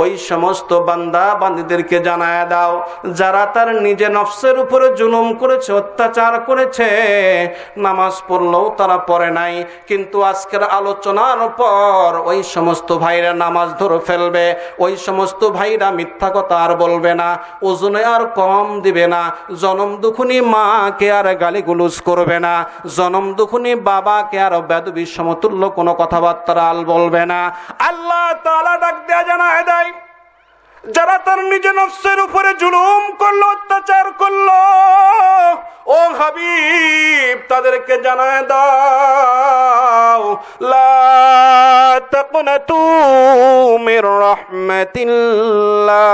ওই সমস্ত বান্দা বান্দীদেরকে জানায় দাও যারা তার নিজে নফসের উপরে জুলুম করেছে, অত্যাচার করেছে, নামাজ পড়লেও তারা পড়ে নাই, কিন্তু আজকের আলোচনার পর ওই সমস্ত ভাইরা নামাজ ধরে ফেলবে, ওই সমস্ত ভাইরা মিথ্যা কথা আর বলবে না, ওজনে আর কম দিবে না, জনম দুখুনি মাকে আর গালিগুলোজ করবে না, জনম দুখুনি বাবাকে আর বেদবি সমতুল্য কোনো কথাবার্তা আল বলবে না। আল্লাহ তাআলা ডাক দেয়া জানায় দেয়, যারা তার নিজের নফসের উপরে জুলুম করলো, অত্যাচার করলো, ও হাবিব তাদেরকে জানায় দাও, লা তাকনাতু মির রাহমাতিল্লাহ,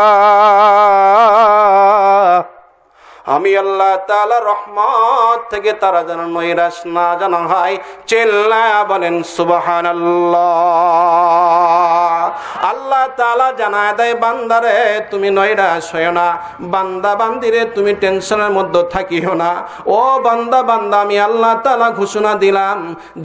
আমি আল্লাহ তাআলা রহমত থেকে তারা যেন নৈরাশ না জানা হয়। চিল্লায়া বলেন সুবহানাল্লাহ। আল্লাহ তাআলা জানায় দেয়, বান্দারে তুমি নৈরাশ হইও না, বান্দা বান্দিরে তুমি টেনশনের মধ্যে থাকিও না। ও বান্দা বান্দা আমি আল্লাহ তাআলা ঘোষণা দিলাম,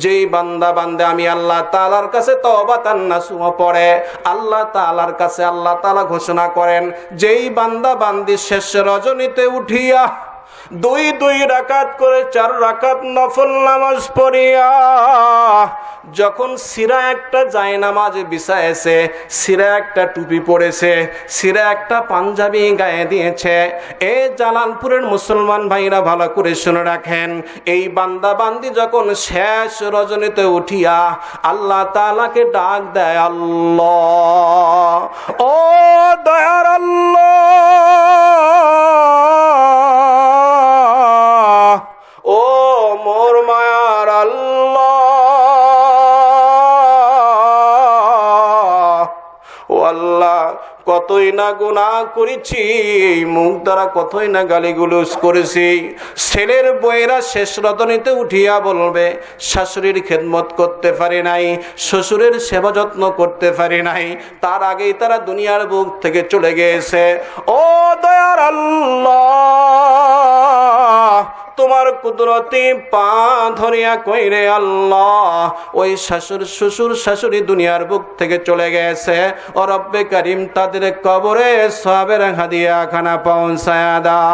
যেই বান্দা বান্দে আমি আল্লাহ তাআলার কাছে তওবাতান নাসুহা পড়ে, আল্লাহ তাআলার কাছে আল্লাহ তাআলা ঘোষণা করেন, যেই বান্দা বান্দি শেষ রজনীতে উঠি দুই দুই রাকাত করে 4 রাকাত নফল নামাজ পড়িয়া যখন সিরা একটা জায়নামাজ বিছায়েছে, সিরা একটা টুপি পরেছে, সিরা একটা পাঞ্জাবি গায়ে দিয়েছে, এ জালালপুরের মুসলমান ভাইরা ভালো করে শুনে রাখেন, এই বান্দা বান্দি যখন শেষ রজনীতে উঠিয়া আল্লাহ তাআলাকে ডাক দেয়, আল্লাহ ও দয়ার আল্লাহ, ও মোর মায়ার আল্লাহ, ও আল্লাহ কতই না গুনাহ করেছি, মুখ দ্বারা কতই না গালিগুলোজ করেছি। ছেলের বউয়েরা শেষ রজনীতে উঠিয়া বলবে, শাশুড়ির খেদমত করতে পারি নাই, শ্বশুরের সেবা যত্ন করতে পারি নাই, তার আগেই তারা দুনিয়ার বুক থেকে চলে গিয়েছে। ও দয়ার আল্লাহ, তোমার কুদরতি পা ধরিয়া কইরে আল্লাহ, ওই শাশুড় শ্বশুর শাশুড়ি দুনিয়ার বুক থেকে চলে গেছে, ও রব্বে কারীম তাদের কবরে সওয়াবের হাদিয়া খানা পৌঁছায়া দাও।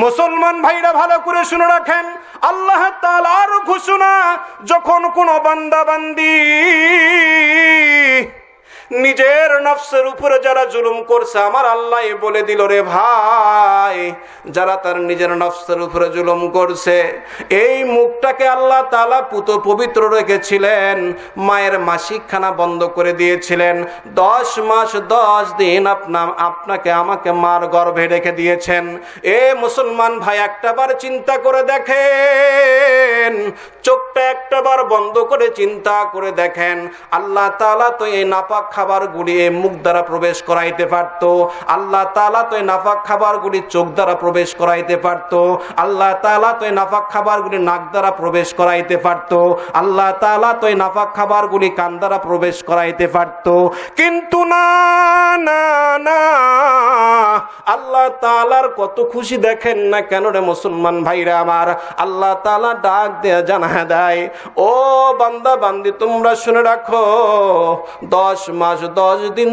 মুসলমান ভাইরা ভালো করে শুনে রাখেন, আল্লাহ তাআলার ঘোষণা, যখন কোন বান্দা বান্দি নিজের নফসের উপরে যারা জুলুম করছে আমার আল্লাহ বলে দিল, রে ভাই, যারা তার নিজের নফসের উপরে জুলুম করছে, এই মুখটাকে আল্লাহ তাআলা পুত পবিত্র রেখেছিলেন, মায়ের মাসিকখানা বন্ধ করে দিয়েছিলেন, 10 মাস 10 দিন আপনাকে আমাকে মার গর্ভে রেখে দিয়েছেন। এ মুসলমান ভাই, একটাবার চিন্তা করে দেখেন, চোখটা একটাবার বন্ধ করে চিন্তা করে দেখেন, আল্লাহ তাআলা তো এই নাপাক খাবারগুলি এই মুখ দ্বারা প্রবেশ করাইতে পারতো, আল্লাহ তাআলা তো এই নাপাক খাবারগুলি চোখ দ্বারা প্রবেশ করাইতে পারতো, আল্লাহ তাআলা তো এই নাপাক খাবারগুলি নাক দ্বারা প্রবেশ করাইতে পারতো, আল্লাহ তাআলা তো এই নাপাক খাবারগুলি কান দ্বারা প্রবেশ করাইতে পারতো, কিন্তু না না না, আল্লাহ তাআলার কত খুশি দেখেন না কেন রে মুসলমান ভাইরা আমার। আল্লাহ তাআলা ডাক দেয়া জানা দেয়, ও বান্দা বান্দি তোমরা শুনে রাখো, 10 মাস 10 দিন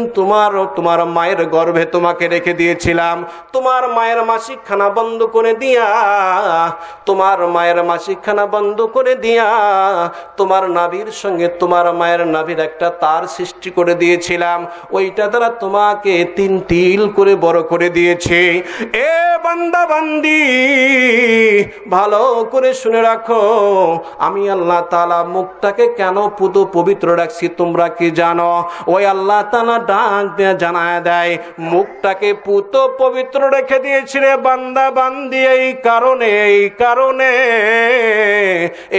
তোমার মায়ের গর্ভে তোমাকে রেখে দিয়েছিলাম, তোমার মায়ের মাসিকখানা বন্ধ করে দিয়া, তোমার মায়ের মাসিকখানা বন্ধ করে দিয়া তোমার নাভির সঙ্গে তোমার মায়ের নাভির একটা তার সৃষ্টি করে দিয়েছিলাম, ওইটা দ্বারা তোমাকে 3 তিল করে বড় করে দিয়েছে। এ বান্দা বান্দি ভালো করে শুনে রাখো, আমি আল্লাহ তাআলা মুখটাকে কেন পুত পবিত্র রাখছি তোমরা কি জানো? ওই আল্লাহ তাআলা ডাক দিয়ে জানায় দেয়, মুখটাকে পুত পবিত্র রেখে দিয়েছি রে বান্দা বান্দি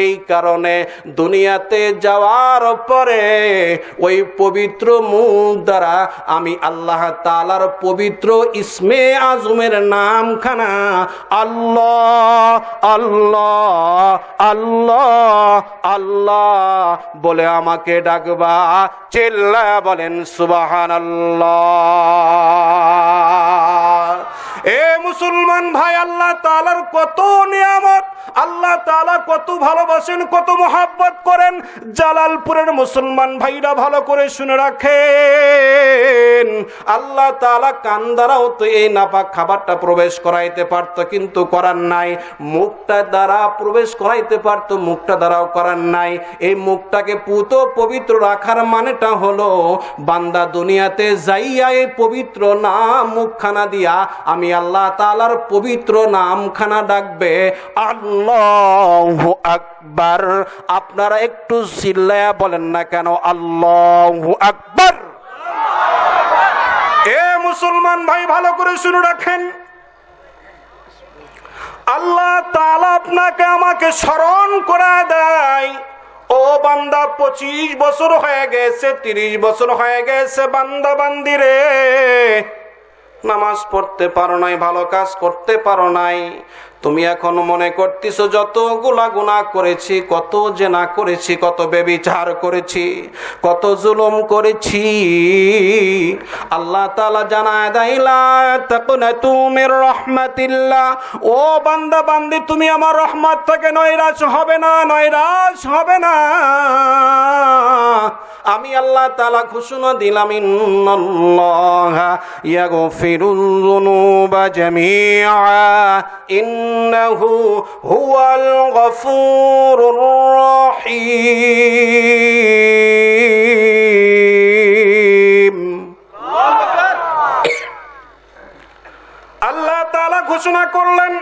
এই কারণে দুনিয়াতে যাওয়ার পরে ওই পবিত্র মুখ দ্বারা আমি আল্লাহ তাআলার পবিত্র ইসমে আজমের নামখানা আল্লাহ আল্লাহ আল্লাহ আল্লাহ বলে আমাকে ডাকবা, চিল্লায়া বলেন সুবহানাল্লাহ। এ মুসলমান ভাই, আল্লাহ তাআলার কত নিয়ামত, আল্লাহ তাআলা কত ভালোবাসেন, কত মহব্বত করেন। জালালপুরের মুসলমান ভাইরা ভালো করে শুনে রাখেন, আল্লাহ তাআলা কান দ্বারাও তো এই নাপাক খাবারটা প্রবেশ করাইতে পারত, কিন্তু করার নাই। মুখটা দ্বারা প্রবেশ করাইতে পারত, মুখটা দ্বারাও করার নাই। এই মুখটাকে পুত পবিত্র রাখার মানেটা হলো বান্দা দুনিয়াতে যাইয়া এই পবিত্র নাম মুখখানা দিয়া আমি আল্লাহ তাআলার পবিত্র নামখানা ডাকবে, আল্লাহু আকবার। আপনারা একটু চিল্লায়া বলেন না কেন আল্লাহু আকবার? এ মুসলমান ভাই ভালো করে শুনে রাখেন, আল্লাহ তাআলা আপনাকে আমাকে স্মরণ করে দেয়, ও বান্দা 25 বছর হয়ে গেছে, 30 বছর হয়ে গেছে, বান্দা বান্দি রে, নামাজ পড়তে পারো নাই, ভালো কাজ করতে পারো নাই। তুমি এখন মনে করতেছো যতগুলা গুনাহ করেছি, কত জেনা করেছি, কত ব্যভিচার করেছি, কত জুলুম করেছি। আল্লাহ তাআলা জানায় দেয়, লা তাকুনাতু মির রাহমাতিল্লাহ, ও বান্দা বান্দি তুমি আমার রহমত থেকে নৈরাশ হবে না, নৈরাশ হবে না। আমি আল্লাহ তাআলা ঘোষণা দিলাম, ইন্নাল্লাহা ইয়াগফিরুয যুনুবা জামিআ ইন্নাহু হুয়াল গফুরুর রহিম। আল্লাহ তাআলা ঘোষণা করলেন,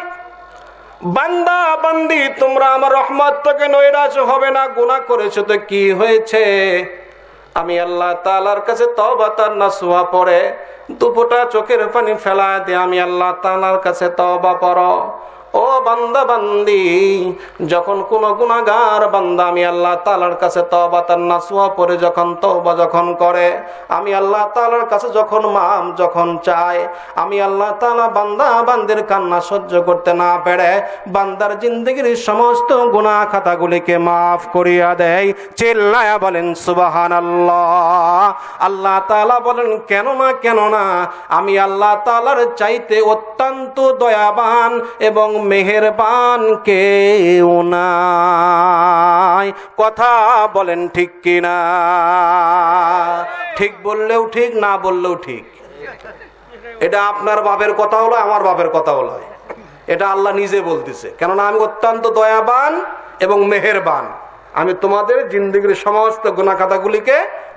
বান্দা বান্দি তোমরা আমার রহমত থেকে নৈরাশ হবে না। গুনাহ করেছো তো কি হয়েছে? আমি আল্লাহ তাআলার কাছে তওবাতান নাসুহা পড়ে দুপোটা চোখের পানি ফেলা দিয়ে আমি আল্লাহ তাআলার কাছে তওবা করো। ও বান্দা বান্দি, যখন কোন গুনাহগার বান্দা আমি আল্লাহ তাআলার কাছে তওবাতান নাসুহা পড়ে যখন তওবা যখন করে, আমি আল্লাহ তাআলার কাছে যখন মাফ যখন চায়, আমি আল্লাহ তাআলা বান্দা বান্দির কান্না সহ্য করতে না পেরে বান্দার জিন্দেগির সমস্ত গুনাহ খাতাগুলিকে মাফ করিয়া দেয়। চিল্লায়া বলেন সুবহানাল্লাহ। আল্লাহ তাআলা বলেন, কেন না আমি আল্লাহ তাআলার চাইতে অত্যন্ত দয়াবান এবং মেহেরবান কেউ নাই। কথা বলেন ঠিক কিনা? ঠিক বললেও ঠিক, না বললেও ঠিক। এটা আপনার বাপের কথা হলো, আমার বাপের কথা হলো, এটা আল্লাহ নিজে বলতেছে। কেননা আমি অত্যন্ত দয়াবান এবং মেহেরবান। আমি তোমাদের জিন্দেগির সমস্ত গুনাহ খাতাগুলিকে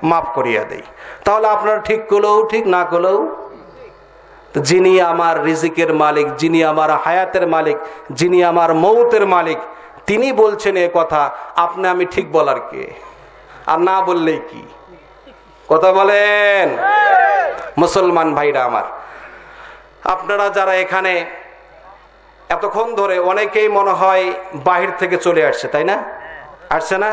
মাফ করিয়া দেই। তাহলে আপনারা ঠিক করলেও ঠিক, না করলেও, যিনি আমার রিজিকের মালিক, যিনি আমার হায়াতের মালিক, যিনি আমার মৌতের মালিক, তিনি বলছেন এ কথা, আপনি আমি ঠিক বলার কে? আর না বললেই কি? কথা বলেন মুসলমান ভাইরা আমার। আপনারা যারা এখানে এতক্ষণ ধরে, অনেকেই মনে হয় বাহির থেকে চলে আসছে, তাই না? আসছে না?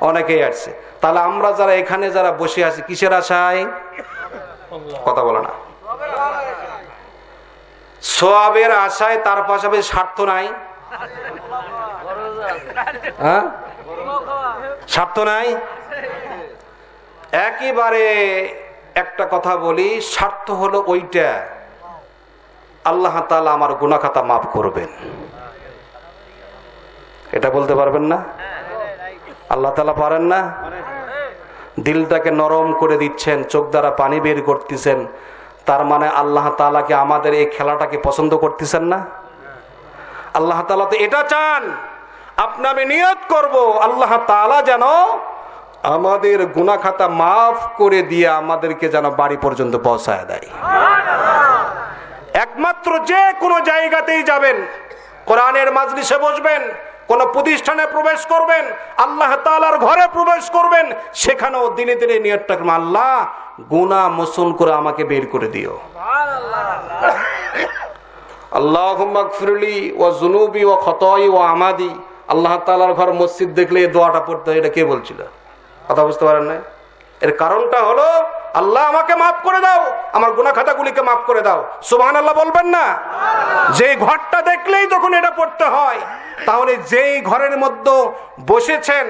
অনেকেই আসছে। তাহলে আমরা যারা এখানে যারা বসে আছি কিসের আশায়? কথা বলে না, সওয়াবের আশায়। তার পাশাপাশি স্বার্থ নাই, হ্যাঁ স্বার্থ নাই। একেবারে একটা কথা বলি, স্বার্থ হলো ওইটা, আল্লাহ তাআলা আমার গুনাহ খাতা মাফ করবেন, এটা বলতে পারবেন না? আল্লাহ তাআলা পারেন না? দিলটাকে নরম করে দিচ্ছেন, চোখ দ্বারা পানি বের করতেছেন, তার মানে আল্লাহ তাআলাকে আমাদের এই খেলাটাকে পছন্দ করতেছেন না? আল্লাহ তাআলা তো এটা চান, আপনি আমি নিয়ত করব আল্লাহ তাআলা যেন আমাদের গুনাহ খাতা মাফ করে দিয়ে আমাদেরকে যেন বাড়ি পর্যন্ত পৌঁছায় দেয়। একমাত্র যে কোনো জায়গাতেই যাবেন, কোরআনের মাজলিসে বসবেন, কোন প্রতিষ্ঠানে প্রবেশ করবেন, আল্লাহ তাআলার ঘরে প্রবেশ করবেন, সেখানেও দিনে দিনে নিয়তটা করবেন, আল্লাহ গুনাহ মোচন করে আমাকে বের করে দিও। আল্লাহুম্মা গফিরলি ওয়া যুনুবি ওয়া খতাই ওয়া আমাদি। আল্লাহ তাআলার ঘর মসজিদ দেখলে এই দোয়াটা পড়তে হয়। এটা কে বলছিল? কথা বুঝতে পারেন না? এর কারণটা হলো, আল্লাহ আমাকে মাফ করে দাও, আমার গুনাহ খাতাগুলিকে মাফ করে দাও। সুবহানাল্লাহ বলবেন না? যে ঘরটা দেখলেই যখন এটা পড়তে হয়, তাহলে যেই ঘরের মধ্যে বসেছেন,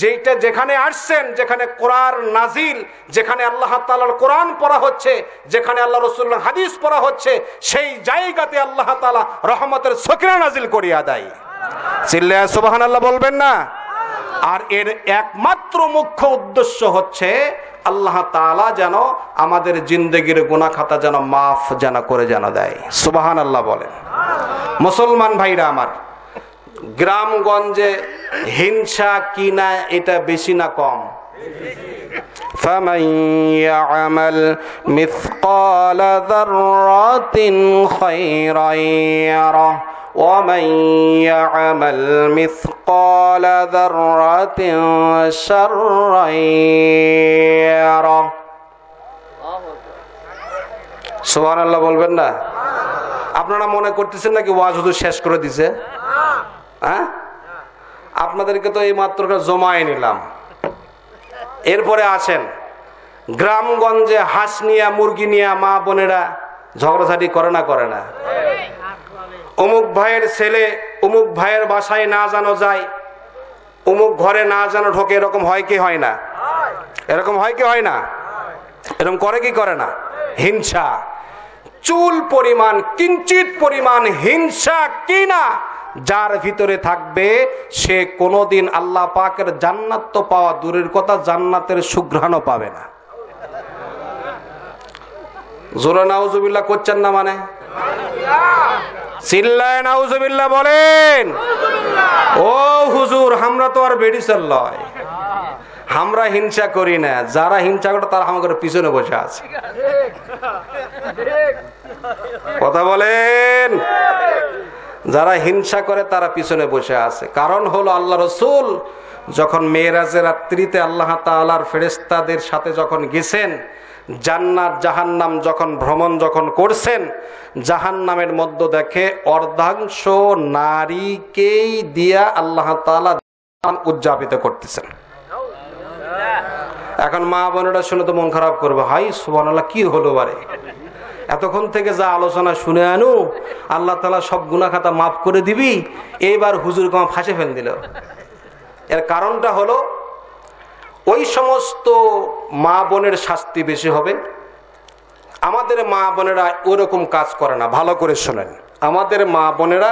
যেটা যেখানে আসছেন, যেখানে কোরআন নাজিল, যেখানে আল্লাহ তাআলার কোরআন পড়া হচ্ছে, যেখানে আল্লাহ রাসূলুল্লাহ হাদিস পড়া হচ্ছে, সেই জায়গাতে আল্লাহ তাআলা রহমতের সকিনা নাজিল করিয়া দেয়। চিল্লায়া সুবহানাল্লাহ বলবেন না? আর এর একমাত্র মুখ্য উদ্দেশ্য হচ্ছে আল্লাহ তাআলা যেন আমাদের জিন্দেগির গুনাহ খাতা যেন মাফ যেন করে যেন দেয়। সুবহানাল্লাহ বলেন। মুসলমান ভাইরা আমার, গ্রামগঞ্জে হিংসা কি না, এটা বেশি না কম? فَمَنْ يَعْمَلْ مِثْقَالَ ذَرَّةٍ خَيْرًا يَرَهُ وَمَنْ يَعْمَلْ مِثْقَالَ ذَرَّةٍ شَرًّا يَرَهُ। সুবহানাল্লাহ বলবেন না? আপনারা মনে করতেছেন নাকি ওয়াজ হুজুর শেষ করে দিছে? হ্যাঁ, আপনাদেরকে তো এই মাত্র জমায়ে নিলাম। এরপরে আসেন, গ্রামগঞ্জে হাঁস নিয়ে মুরগি নিয়ে মা বোনেরা ঝগড়াঝাটি করে না? করে না? অমুক ভাইয়ের ছেলে অমুক ভাইয়ের বাসায় না জানো যায়, অমুক ঘরে না জানো ঢোকে, এরকম হয় কি হয় না? এরকম হয় কি হয় না? এরকম করে কি করে না? হিংসা, চুল পরিমাণ, কিঞ্চিত পরিমাণ হিংসা কি না যার ভিতরে থাকবে, সে কোনোদিন আল্লাহ পাকের জান্নাত তো পাওয়া দূরের কথা, জান্নাতের সুঘ্রাণও পাবে না। জোরে নাউজুবিল্লাহ করছেন না? মানে চিল্লায় নাউজুবিল্লাহ বলেন। ও হুজুর, আমরা তো আর বেডিসের লয়, আমরা হিংসা করি না। যারা হিংসা করে তারা আমাদের পিছনে বসে আছে। কথা বলেন। যারা হিংসা করে তারা পিছনে বসে আছে। কারণ হলো, আল্লাহ রাসূল যখন মেরাজের রাত্রিতে আল্লাহ তাআলার ফেরেশতাদের সাথে যখন গেছেন, জান্নাত জাহান্নাম যখন ভ্রমণ যখন করছেন, জাহান্নামের মধ্যে দেখে অর্ধাংশ নারীকেই দিয়া আল্লাহ তাআলা উদযাপিত করতেছেন। এখন মা বোনেরা শুনে তো মন খারাপ করবে, হাই সুবহানাল্লাহ, কি হলো বারে? এতক্ষণ থেকে যা আলোচনা শুনে আনু, আল্লাহ তাআলা সব গুনাহ খাতা মাফ করে দিবি, এইবার হুজুর কমা ফাঁসে ফেল দিল। এর কারণটা হলো, ওই সমস্ত মা বোনের শাস্তি বেশি হবে। আমাদের মা বোনেরা ওরকম কাজ করে না। ভালো করে শোনেন, আমাদের মা বোনেরা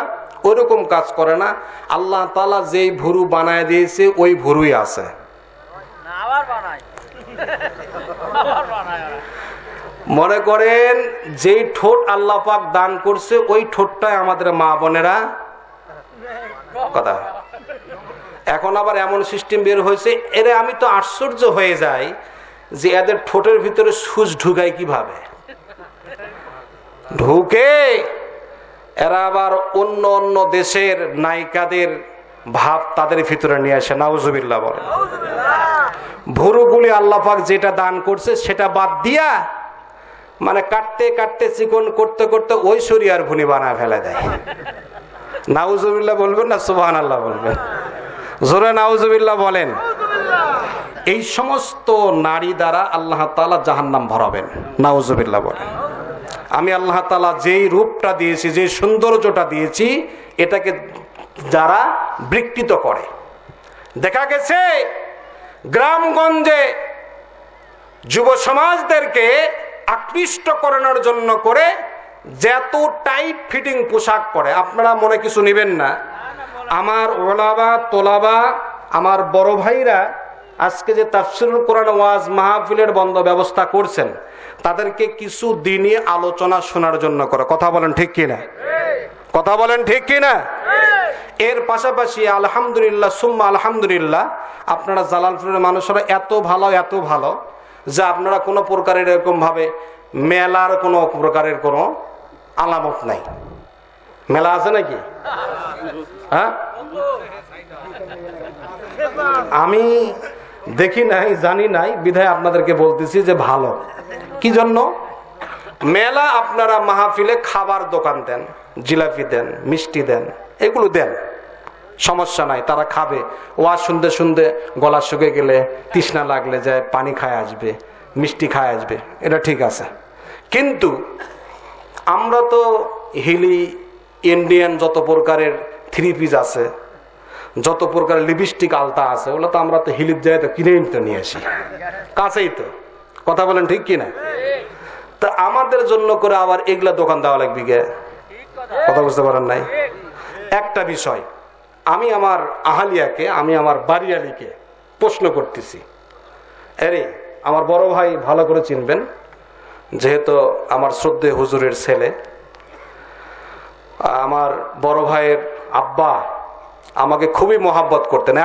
ওরকম কাজ করে না। আল্লাহ তাআলা যেই ভুরু বানায় দিয়েছে ওই ভুরুই আছে। মনে করেন যেই ঠোঁট আল্লাহ পাক দান করছে ওই ঠোঁটটাই আমাদের মা বোনেরা কথা এখন আবার এমন সিস্টেম বের হয়েছে, এরা আমি তো আশ্চর্য হয়ে যাই যে এদের ঠোঁটের ভিতরে সুচ ঢুকায় কিভাবে। ঢুকে এরা আবার অন্য অন্য দেশের নায়িকাদের ভাব তাদের ভিতরে নিয়ে আসে। নাউজুবিল্লাহ বলে। ভুরুগুলি আল্লাহ পাক যেটা দান করছে সেটা বাদ দিয়া মানে কাটতে কাটতে চিকন করতে করতে ওই শরিয়ার ভুনি বানা ফেলে দেয়। নাউজুবিল্লাহ বলবেন না সুবহানাল্লাহ বলবেন? জোরে নাউজুবিল্লাহ বলেন। এই সমস্ত নারী দ্বারা আল্লাহ তাআলা জাহান্নাম ভরাবেন। নাউজুবিল্লাহ বলেন। আমি আল্লাহ তাআলা যেই রূপটা দিয়েছি, যে সৌন্দর্যটা দিয়েছি, এটাকে যারা বিকৃত করে, দেখা গেছে গ্রামগঞ্জে যুব সমাজদেরকে আকৃষ্ট করানোর জন্য করে যত টাইট ফিটিং পোশাক পরে, আপনারা মনে কিছু নেবেন না। আমার ওলামা তোলাবা, আমার বড় ভাইরা আজকে যে তাফসীরুল কোরআন ওয়াজ মাহফিলের বন্ধ ব্যবস্থা করছেন, তাদেরকে কিছু দিনই আলোচনা শোনার জন্য করে। কথা বলেন ঠিক কিনা? কথা বলেন ঠিক কিনা? এর পাশাপাশি আলহামদুলিল্লাহ সুম্মা আলহামদুলিল্লাহ, আপনারা জালালপুরের মানুষরা এত ভালো যে আপনারা কোনো প্রকারের এরকম ভাবে মেলার কোনো প্রকারের কোনো আলামত নাই। মেলা আছে নাকি? হ্যাঁ, আমি দেখি নাই, জানি নাই, বিধায় আপনাদেরকে বলতেছি যে ভালো। কি জন্য? মেলা আপনারা মাহফিলে খাবার দোকান দেন, জিলাপি দেন, মিষ্টি দেন, এগুলো দেন, সমস্যা নাই, তারা খাবে। ওয়াজ শুনতে শুনতে গলা শুকিয়ে গেলে, তৃষ্ণা লাগলে যায় পানি খায় আসবে, মিষ্টি খায় আসবে, এটা ঠিক আছে। কিন্তু আমরা তো হিলি ইন্ডিয়ান যত প্রকারের থ্রি পিস আছে, যত প্রকারের লিপস্টিক আলতা আছে, ওগুলো তো আমরা তো হিলিপ যাই তো কিনে তো নিয়ে আসি, কাছেই তো। কথা বলেন ঠিক কিনা? তা আমাদের জন্য করে আবার এগুলা দোকান দেওয়া লাগবে গে? কথা বুঝতে পারেন নাই? একটা বিষয় আমি আমার আহালিয়াকে, আমি আমার বাড়িয়ালিকে প্রশ্ন করতেছি। আরে আমার বড় ভাই ভালো করে চিনবেন, যেহেতু আমার শ্রদ্ধেয় হুজুরের ছেলে। আমার বড় ভাইয়ের আব্বা আমাকে খুবই মহাব্বত করতেন,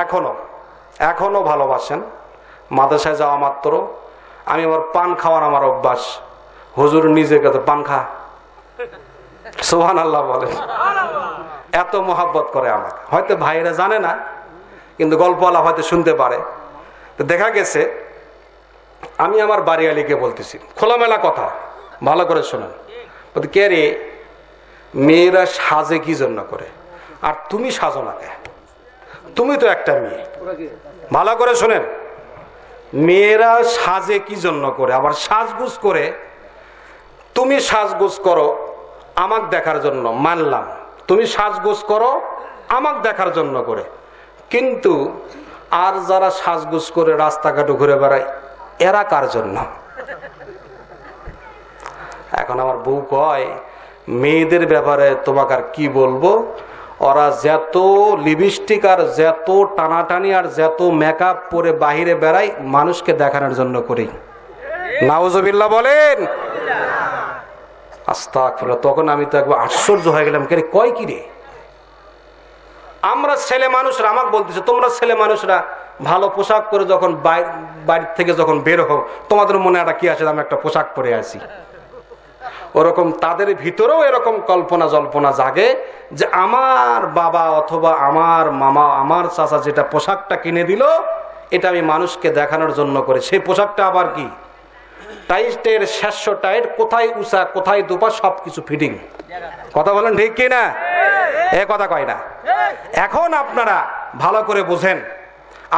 এখনো ভালোবাসেন। মাদ্রাসায় যাওয়া মাত্র আমি আমার পান খাওয়ার আমার অভ্যাস। হুজুর নিজে কাছে পান খা, সুবহানাল্লাহ বলে, এত মহাব্বত করে আমাকে। হয়তো ভাইরা জানে না, কিন্তু গল্পওয়ালা হয়তো শুনতে পারে। তো দেখা গেছে আমি আমার বাড়িয়ালিকে বলতেছি, খোলামেলা কথা, ভালো করে শোনেন। কে রে, মেয়েরা সাজে কি জন্য করে, আর তুমি সাজো না কে? তুমি তো একটা মেয়ে। ভালো করে শোনেন, মেয়েরা সাজে কি জন্য করে, আবার সাজগুজ করে। তুমি সাজগুজ করো আমাকে দেখার জন্য, মানলাম। তুমি সাজগোজ করো আমাকে দেখার জন্য করে, কিন্তু আর যারা সাজগোজ করে রাস্তাঘাটে ঘুরে বেড়ায়, এরা কার জন্য? এখন আমার বউ কয়, মেয়েদের ব্যাপারে তোমাকে আর কি বলবো, ওরা যত লিপস্টিক আর যত টানাটানি আর যত মেকআপ পরে বাহিরে বেড়ায়, মানুষকে দেখানোর জন্য করি। নাউজুবিল্লাহ বলেন। আস্তাগফিরুল্লাহ। তখন আমি তো একবার আশ্চর্য হয়ে গেলাম, কে কয় কি রে? আমরা ছেলে মানুষরা, আমাকে বলতেছে তোমরা ছেলে মানুষরা ভালো পোশাক পরে যখন বাড়ির থেকে যখন বের হও, তোমাদের মনে একটা কি আছে, আমি একটা পোশাক পরে আছি। ওরকম তাদের ভিতরেও এরকম কল্পনা জল্পনা জাগে যে আমার বাবা অথবা আমার মামা, আমার চাচা যেটা পোশাকটা কিনে দিল, এটা আমি মানুষকে দেখানোর জন্য করে। সেই পোশাকটা আবার কি টাইটের শেষ টাইট, কোথায় উঁচা কোথায় দুপা, সবকিছু ফিটিং। কথা বলেন ঠিক কিনা? এ কথা কয় না। এখন আপনারা ভালো করে বুঝেন,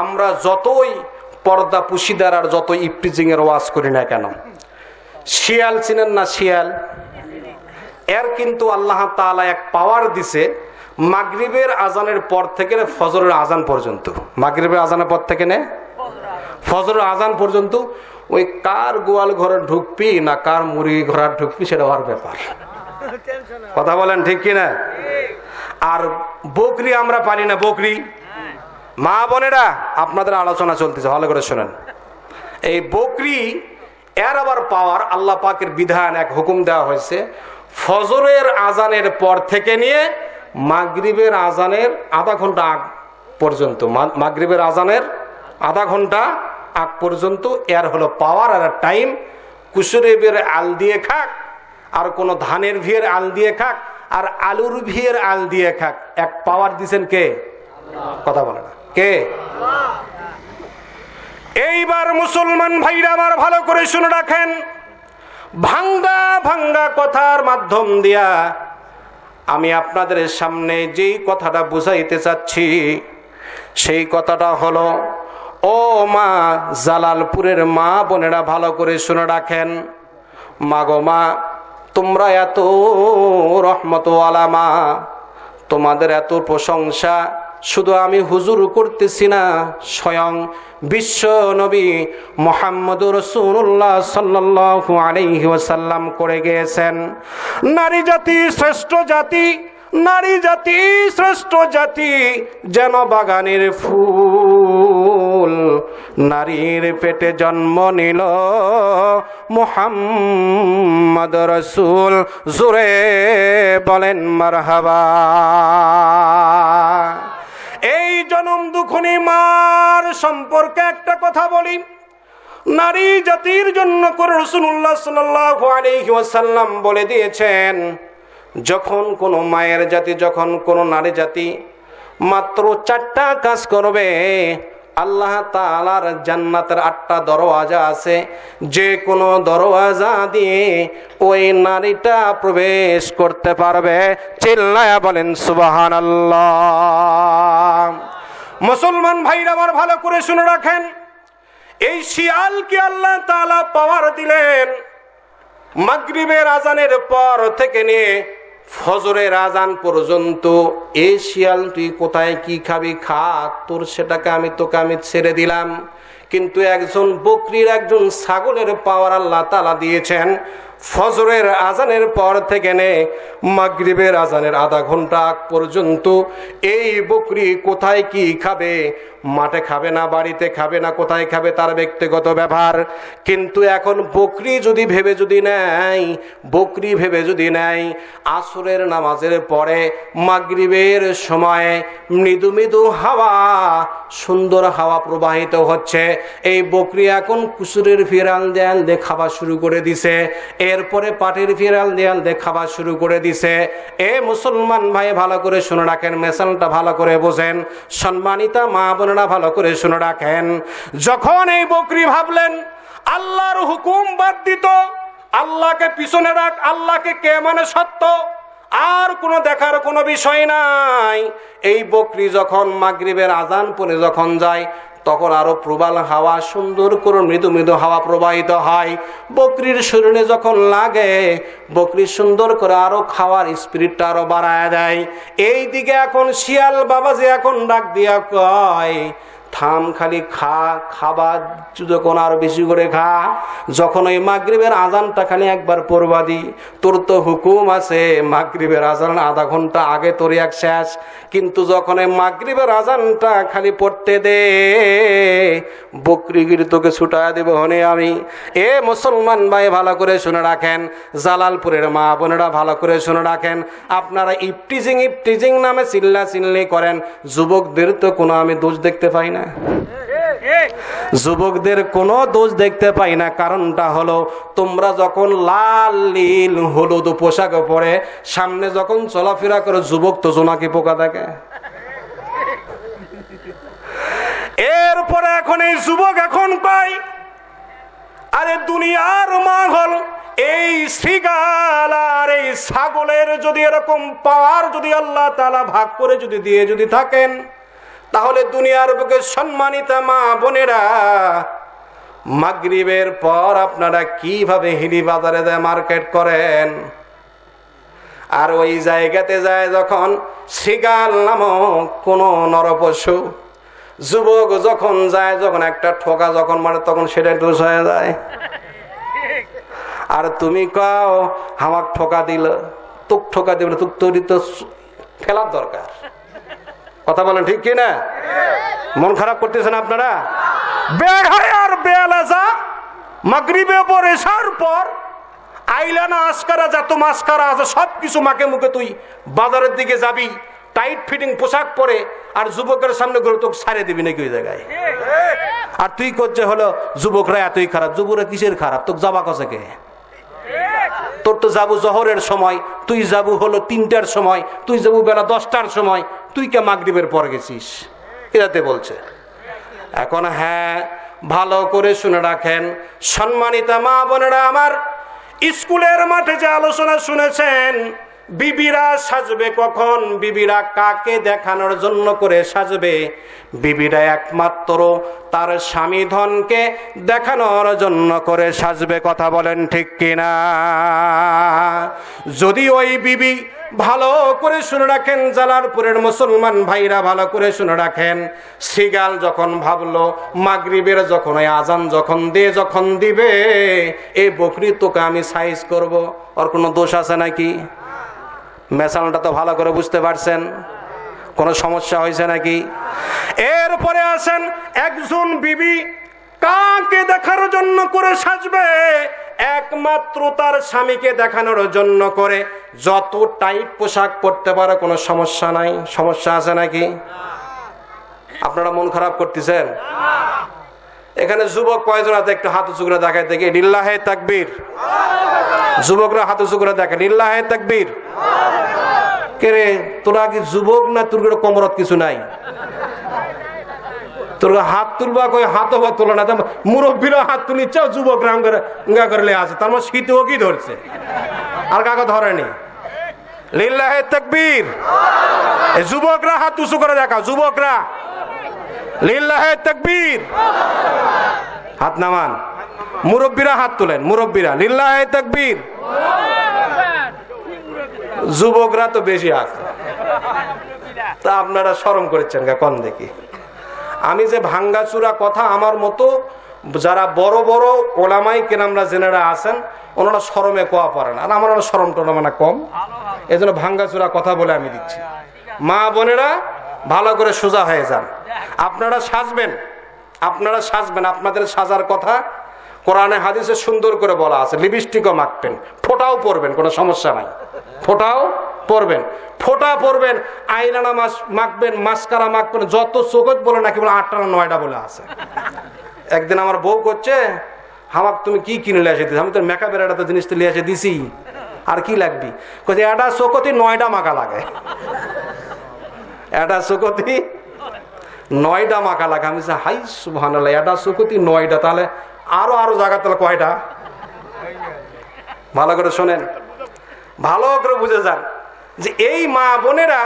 আমরা যতই পর্দা পুশিদার আর যত ইফটিজিং এর ওয়াজ করি না কেন, শিয়াল চিনেন না? শিয়াল, এর কিন্তু আল্লাহ তাআলা এক পাওয়ার দিছে, মাগরিবের আজানের পর থেকে ফজরের আজান পর্যন্ত, মাগরিবের আজানের পর থেকে নে ফজরের আজান পর্যন্ত ওই কার গোয়াল ঘরে ঢুকবি না কার মুরগি ঘরে ঢুকবি সেটা ওর ব্যাপার। কথা বলেন ঠিক কিনা? আর বকরি আমরা পারি না, বকরি। মা বোনেরা আপনাদের আলোচনা চলতেছে, ভালো করে শোনেন। এই বকরি এর আবার পাওয়ার, আল্লাহ পাকের বিধান, এক হুকুম দেওয়া হয়েছে, ফজরের আজানের পর থেকে নিয়ে মাগরিবের আজানের আধা ঘন্টা পর্যন্ত, মাগরিবের আজানের আধা ঘন্টা আগ পর্যন্ত এর হলো পাওয়ার আর টাইম। কুসুরের আল দিয়ে খাক, আর কোন ধানের ভিয়ের আল দিয়ে খাক, আর আলুর ভিয়ের আল দিয়ে খাক, এক পাওয়ার দিছেন কে? কথা বলে না কে? এইবার মুসলমান ভাইরা আমার ভালো করে শুনে রাখেন, ভাঙ্গা ভাঙ্গা কথার মাধ্যম দিয়া আমি আপনাদের সামনে যেই কথাটা বুঝাইতে চাচ্ছি সেই কথাটা হলো, ও মা জালালপুরের মা বোনেরা ভালো করে শুনে রাখেন। মা গো মা, তোমরা এত রহমতওয়ালা মা, তোমাদের এত প্রশংসা শুধু আমি হুজুর করতেছি না, স্বয়ং বিশ্ব নবী মুহাম্মদুর রাসূলুল্লাহ সাল্লাল্লাহু আলাইহি ওয়াসাল্লাম করে গিয়েছেন। নারী জাতি শ্রেষ্ঠ জাতি, নারী জাতি শ্রেষ্ঠ জাতি, যেন বাগানের ফুল, নারীর পেটে জন্ম নিল মুহাম্মদ রাসূল। জোরে বলেন মারহাবা। এই জনম দুঃখনী মার সম্পর্কে একটা কথা বলি। নারী জাতির জন্য করে রাসূলুল্লাহ সাল্লাল্লাহু আলাইহি ওয়াসাল্লাম বলে দিয়েছেন, যখন কোনো মায়ের জাতি, যখন কোনো নারী জাতি মাত্র 4টা কাজ করবে, আল্লাহ তাআলার জান্নাতের 8টা দরওয়াজা আছে, যে কোনো দরওয়াজা দিয়ে ওই নারীটা প্রবেশ করতে পারবে। চিল্লায়া বলেন সুবহানাল্লাহ। মুসলমান ভাইরা আমার ভালো করে শুনে রাখেন, এই শিয়ালকে আল্লাহ তাআলা পাওয়ার দিলেন মাগরিবের আজানের পর থেকে নিয়ে ফজরের আজান পর্যন্ত। এই শিয়াল তুই কোথায় কি খাবি খা, তোর সেটাকে তোকে আমি ছেড়ে দিলাম। কিন্তু একজন বকরির, একজন ছাগলের পাওয়ার আল্লাহ তাআলা দিয়েছেন। ফজরের আজানের পর থেকে নে মাগরিবের আজানের আধা ঘন্টা আগ পর্যন্ত এই বকরি কোথায় কি খাবে, মাঠে খাবে না, বাড়িতে খাবে না, কোথায় খাবে তার ব্যক্তিগত ব্যাপার। কিন্তু এখন বকরি যদি ভেবে যদি নেয়, বকরি ভেবে যদি নেয় আসরের নামাজের পরে মাগরিবের সময় মৃদু মৃদু হাওয়া, সুন্দর হাওয়া প্রবাহিত হচ্ছে, এই বকরি এখন কুসুরের ফিরাল দেয়াল দিয়ে খাওয়া শুরু করে দিছে, এরপরে পাটের ফিরাল দেয়াল দিয়ে খাওয়া শুরু করে দিছে। এ মুসলমান ভাই ভালো করে শুনে রাখেন, মেসালটা ভালো করে বোঝেন। সম্মানিতা মা বোনেরা ভালো করে শুনে রাখেন, যখন এই বকরি ভাবলেন আল্লাহর হুকুম বাদ দিত, আল্লাহকে পিছনে রাখ, আল্লাহকে কে মানে সত্য, আর কোনো দেখার কোনো বিষয় নাই। এই বকরি যখন মাগরিবের আজান পরে যখন যায়, তখন আরো প্রবল হাওয়া, সুন্দর করে মৃদু মৃদু হাওয়া প্রবাহিত হয়। বকরির শরীরে যখন লাগে, বকরি সুন্দর করে আরো খাওয়ার স্পিরিটটা আরো বাড়ায় দেয়। এই দিকে এখন শিয়াল বাবাজি এখন ডাক দিয়া কয়, থাম, খালি খা, খাবার যখন আরো বেশি করে খা। যখন ওই মাগরিবের আজানটা খালি একবার পড়বাদি, তোর তো হুকুম আছে মাগরিবের আজান আধা ঘন্টা আগে তোর এক শেষ, কিন্তু যখন এই মাগরিবের আজানটা খালি পড়তে দে, বকরিগির তোকে ছুটায় দেব হনে আমি। এ মুসলমান ভাই ভালো করে শুনে রাখেন, জালালপুরের মা বোনেরা ভালো করে শুনে রাখেন, আপনারা ইফটিজিং ইফটিজিং নামে চিল্লা চিল্লি করেন, যুবকদের তো কোনো আমি দোষ দেখতে পাই না, যুবকদের কোনো দোষ দেখতে পাই না। কারণটা হলো, তোমরা যখন লাল নীল হলুদ পোশাক পরে সামনে যখন চলাফেরা করে, যুবক তো জোনাকি পোকা দেখে। এরপরে এখন এই যুবক এখন পাই, আরে দুনিয়ার মাহল, এই শ্রীগাল আর এই ছাগলের যদি এরকম পাওয়ার যদি আল্লাহ তাআলা ভাগ করে যদি দিয়ে যদি থাকেন, তাহলে দুনিয়ার বুকে সম্মানিতা মা বোনেরা, মাগরিবের পর আপনারা কিভাবে হিলি বাজারে যায় মার্কেট করেন, আর ওই জায়গাতে যায় যখন শ্রীগাল নামক কোন নরপশু যুবক যখন যায়, যখন একটা ঠোকা যখন মারে, তখন সেটা দোষ হয়ে যায়। আর তুমি কাও আমাকে ঠোকা দিল, তোক ঠোকা দিবে না, তোক তৈরি তো ফেলার দরকার। কথা বলেন ঠিক কি না? মন খারাপ করতেছেন আপনারা? বের হয় আর বেয়ালাজা মাগরিবে পরে এসার পর আইলানা আসকারা, যত মাস্কারা আছে সবকিছু মাকে মুখে তুই বাজারের দিকে যাবি, টাইট ফিটিং পোশাক পরে আর যুবকের সামনে গেলে তোকে ছাড়ে দিবি নাকি ওই জায়গায়। আর তুই করছে হলো যুবকরা এতই খারাপ। যুবকরা কিসের খারাপ? তোকে যাবা কসে কে? তোর তো যাবো জহরের সময়, তুই যাবো হলো 3টার সময়, তুই যাবো বেলা 10টার সময়, তুই কে মাগরিবের পর গেছিস? এরাতে বলছে। এখন হ্যাঁ, ভালো করে শুনে রাখেন সম্মানিতা মা বোনেরা আমার, স্কুলের মাঠে যে আলোচনা শুনেছেন, বিবিরা সাজবে কখন, বিবিরা কাকে দেখানোর জন্য করে সাজবে? বিবিরা একমাত্র তার স্বামী ধনকে দেখানোর জন্য করে সাজবে। কথা বলেন ঠিক কিনা? যদি ওই বিবি, ভালো করে শুনে রাখেন জালালপুরের মুসলমান ভাইরা ভালো করে শুনে রাখেন, সিগাল যখন ভাবলো মাগরিবের যখন ওই আজান যখন দিবে, এই বকরি তোকে আমি সাইজ করব, ওর কোনো দোষ আছে নাকি? মেসালটা তো ভালো করে বুঝতে পারছেন, কোনো সমস্যা হয়েছে নাকি? এরপরে আসেন, একজন বিবি কাকে দেখানোর জন্য করে সাজবে? একমাত্র তার স্বামীকে দেখানোর জন্য করে। যত টাইট পোশাক পরতে পারে কোনো সমস্যা নাই। সমস্যা আছে নাকি? আপনারা মন খারাপ করতেছেন? এখানে যুবক কয়জন আছে? একটু হাত উঁচু করে দেখায় দেখি। লিল্লাহে তাকবীর। যুবকরা হাত উঁচু করে দেখেন। লিল্লাহে তাকবীর। কে রে, তোরা কি যুবক না? তোর কোমরত কিছু নাই? তোর হাত তুলবা কই? হাতও বা তোলা না। মুরব্বীরা হাত তুলিচ্ছে, যুবকরা অঙ্গা করলে আছে। তার মানে শীতও কি ধরছে, আর কাকে ধরেনি? লিল্লাহে তাকবীর। যুবকরা হাত উঁচু করে দেখাও। যুবকরা লিল্লাহে তাকবীর। হাত নামান। মুরব্বীরা হাত তুলেন। মুরব্বীরা লিল্লাহে তাকবীর। যুবকরা তো বেশি আছে। তা আপনারা শরম করেছেন কোন দেখি? আমি যে ভাঙ্গাচুরা কথা, আমার মতো যারা বড় বড় ওলামাই কেরামরা জেনারা আছেন, ওনারা শরমে কোয়া পারেন, আর আমার শরম টরমানা কম, এই জন্য ভাঙ্গাচুরা কথা বলে আমি দিচ্ছি। মা বোনেরা ভালো করে সোজা হয়ে যান। আপনারা সাজবেন, আপনাদের সাজার কথা কোরআনে হাদিসে সুন্দর করে বলা আছে। লিপস্টিকও মাখবেন, ফোঁটাও পরবেন, কোনো সমস্যা নাই। ফোঁটাও পরবেন, ফোঁটা পরবেন, আইলানা মাখবেন, মাস্কারা মাখবেন, যত চোখত বলে নাকি বলে 8টা না 9টা বলে আছে। একদিন আমার বউ করছে, আমাকে তুমি কি কিনে লিয়ে আসে দিস? আমি তোর মেকআপের একটা জিনিস তো লিয়ে এসে দিছি, আর কি লাগবি? কোথায় এটা চোখতি 9টা মাখা লাগে, এটা চোখতি 9টা মাখা লাগে। আমি হাই সুবহানাল্লাহ, এটা চোখতি 9টা, তাহলে আরো জায়গা তাহলে কয়টা? ভালো করে শোনেন, ভালো করে বুঝে যান যে এই মা বোনেরা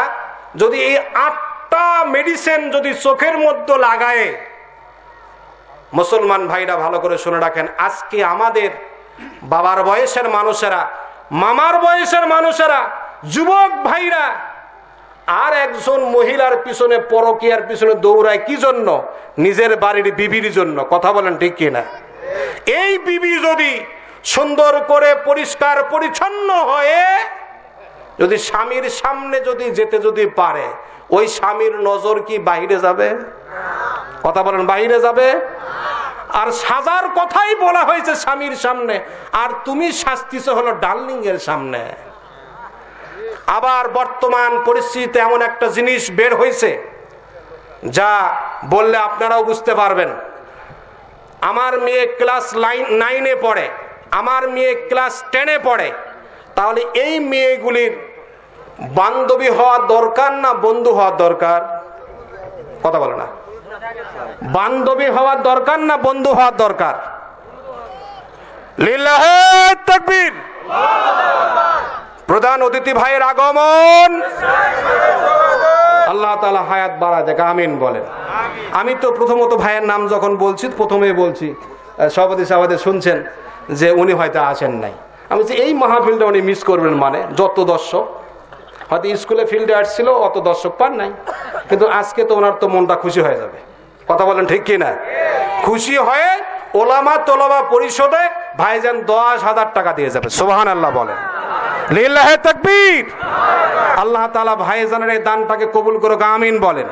যদি এই 8টা মেডিসিন যদি চোখের মধ্যে লাগায়, মুসলমান ভাইরা ভালো করে শুনে রাখেন, আজকে আমাদের বাবার বয়সের মানুষেরা, মামার বয়সের মানুষেরা, যুবক ভাইরা আর একজন মহিলার পিছনে, পরকীয়ার পিছনে দৌড়ায় কি জন্য? নিজের বাড়ির বিবির জন্য। কথা বলেন ঠিক কিনা? এই বিবি যদি সুন্দর করে পরিষ্কার পরিচ্ছন্ন হয়ে যদি স্বামীর সামনে যদি যেতে যদি পারে, ওই স্বামীর নজর কি বাহিরে যাবে? কথা বলেন, বাহিরে যাবে? আর সাজার কথাই বলা হয়েছে স্বামীর সামনে, আর তুমি শাস্তিছ হলো ডার্লিং এর সামনে। আবার বর্তমান পরিস্থিতিতে এমন একটা জিনিস বের হয়েছে যা বললে আপনারাও বুঝতে পারবেন। আমার মেয়ে ক্লাস 9-এ পড়ে, আমার মেয়ে ক্লাস 10-এ পড়ে, তাহলে এই মেয়েগুলির বান্ধবী হওয়া দরকার না বন্ধু হওয়া দরকার? কথা বলে না। বান্ধবী হওয়ার দরকার না বন্ধু হওয়ার দরকার? লিল্লাহে তাকবীর। প্রধান অতিথি ভাইয়ের আগমন, আল্লাহ তাআলা হায়াত বাড়ায় দেখ, আমিন বলেন। আমি তো প্রথমত ভাইয়ের নাম যখন বলছি, প্রথমেই বলছি, সভাপতি সাহেব শুনছেন যে উনি হয়তো আসেন নাই। আমি যে এই মাহফিলটা উনি মিস করবেন, মানে যত দর্শক হয়তো স্কুলে ফিল্ডে আসছিল অত দর্শক পান নাই, কিন্তু আজকে তো ওনার তো মনটা খুশি হয়ে যাবে। কথা বলেন ঠিক কিনা? খুশি হয়ে ওলামা তোলামা পরিষদে ভাইজান 10,000 টাকা দিয়ে যাবে। সুবহানাল্লাহ বলেন, লিল্লাহে তাকবীর। আল্লাহ তাআলা ভাইজানের এই দানটাকে কবুল করুক, আমিন বলেন।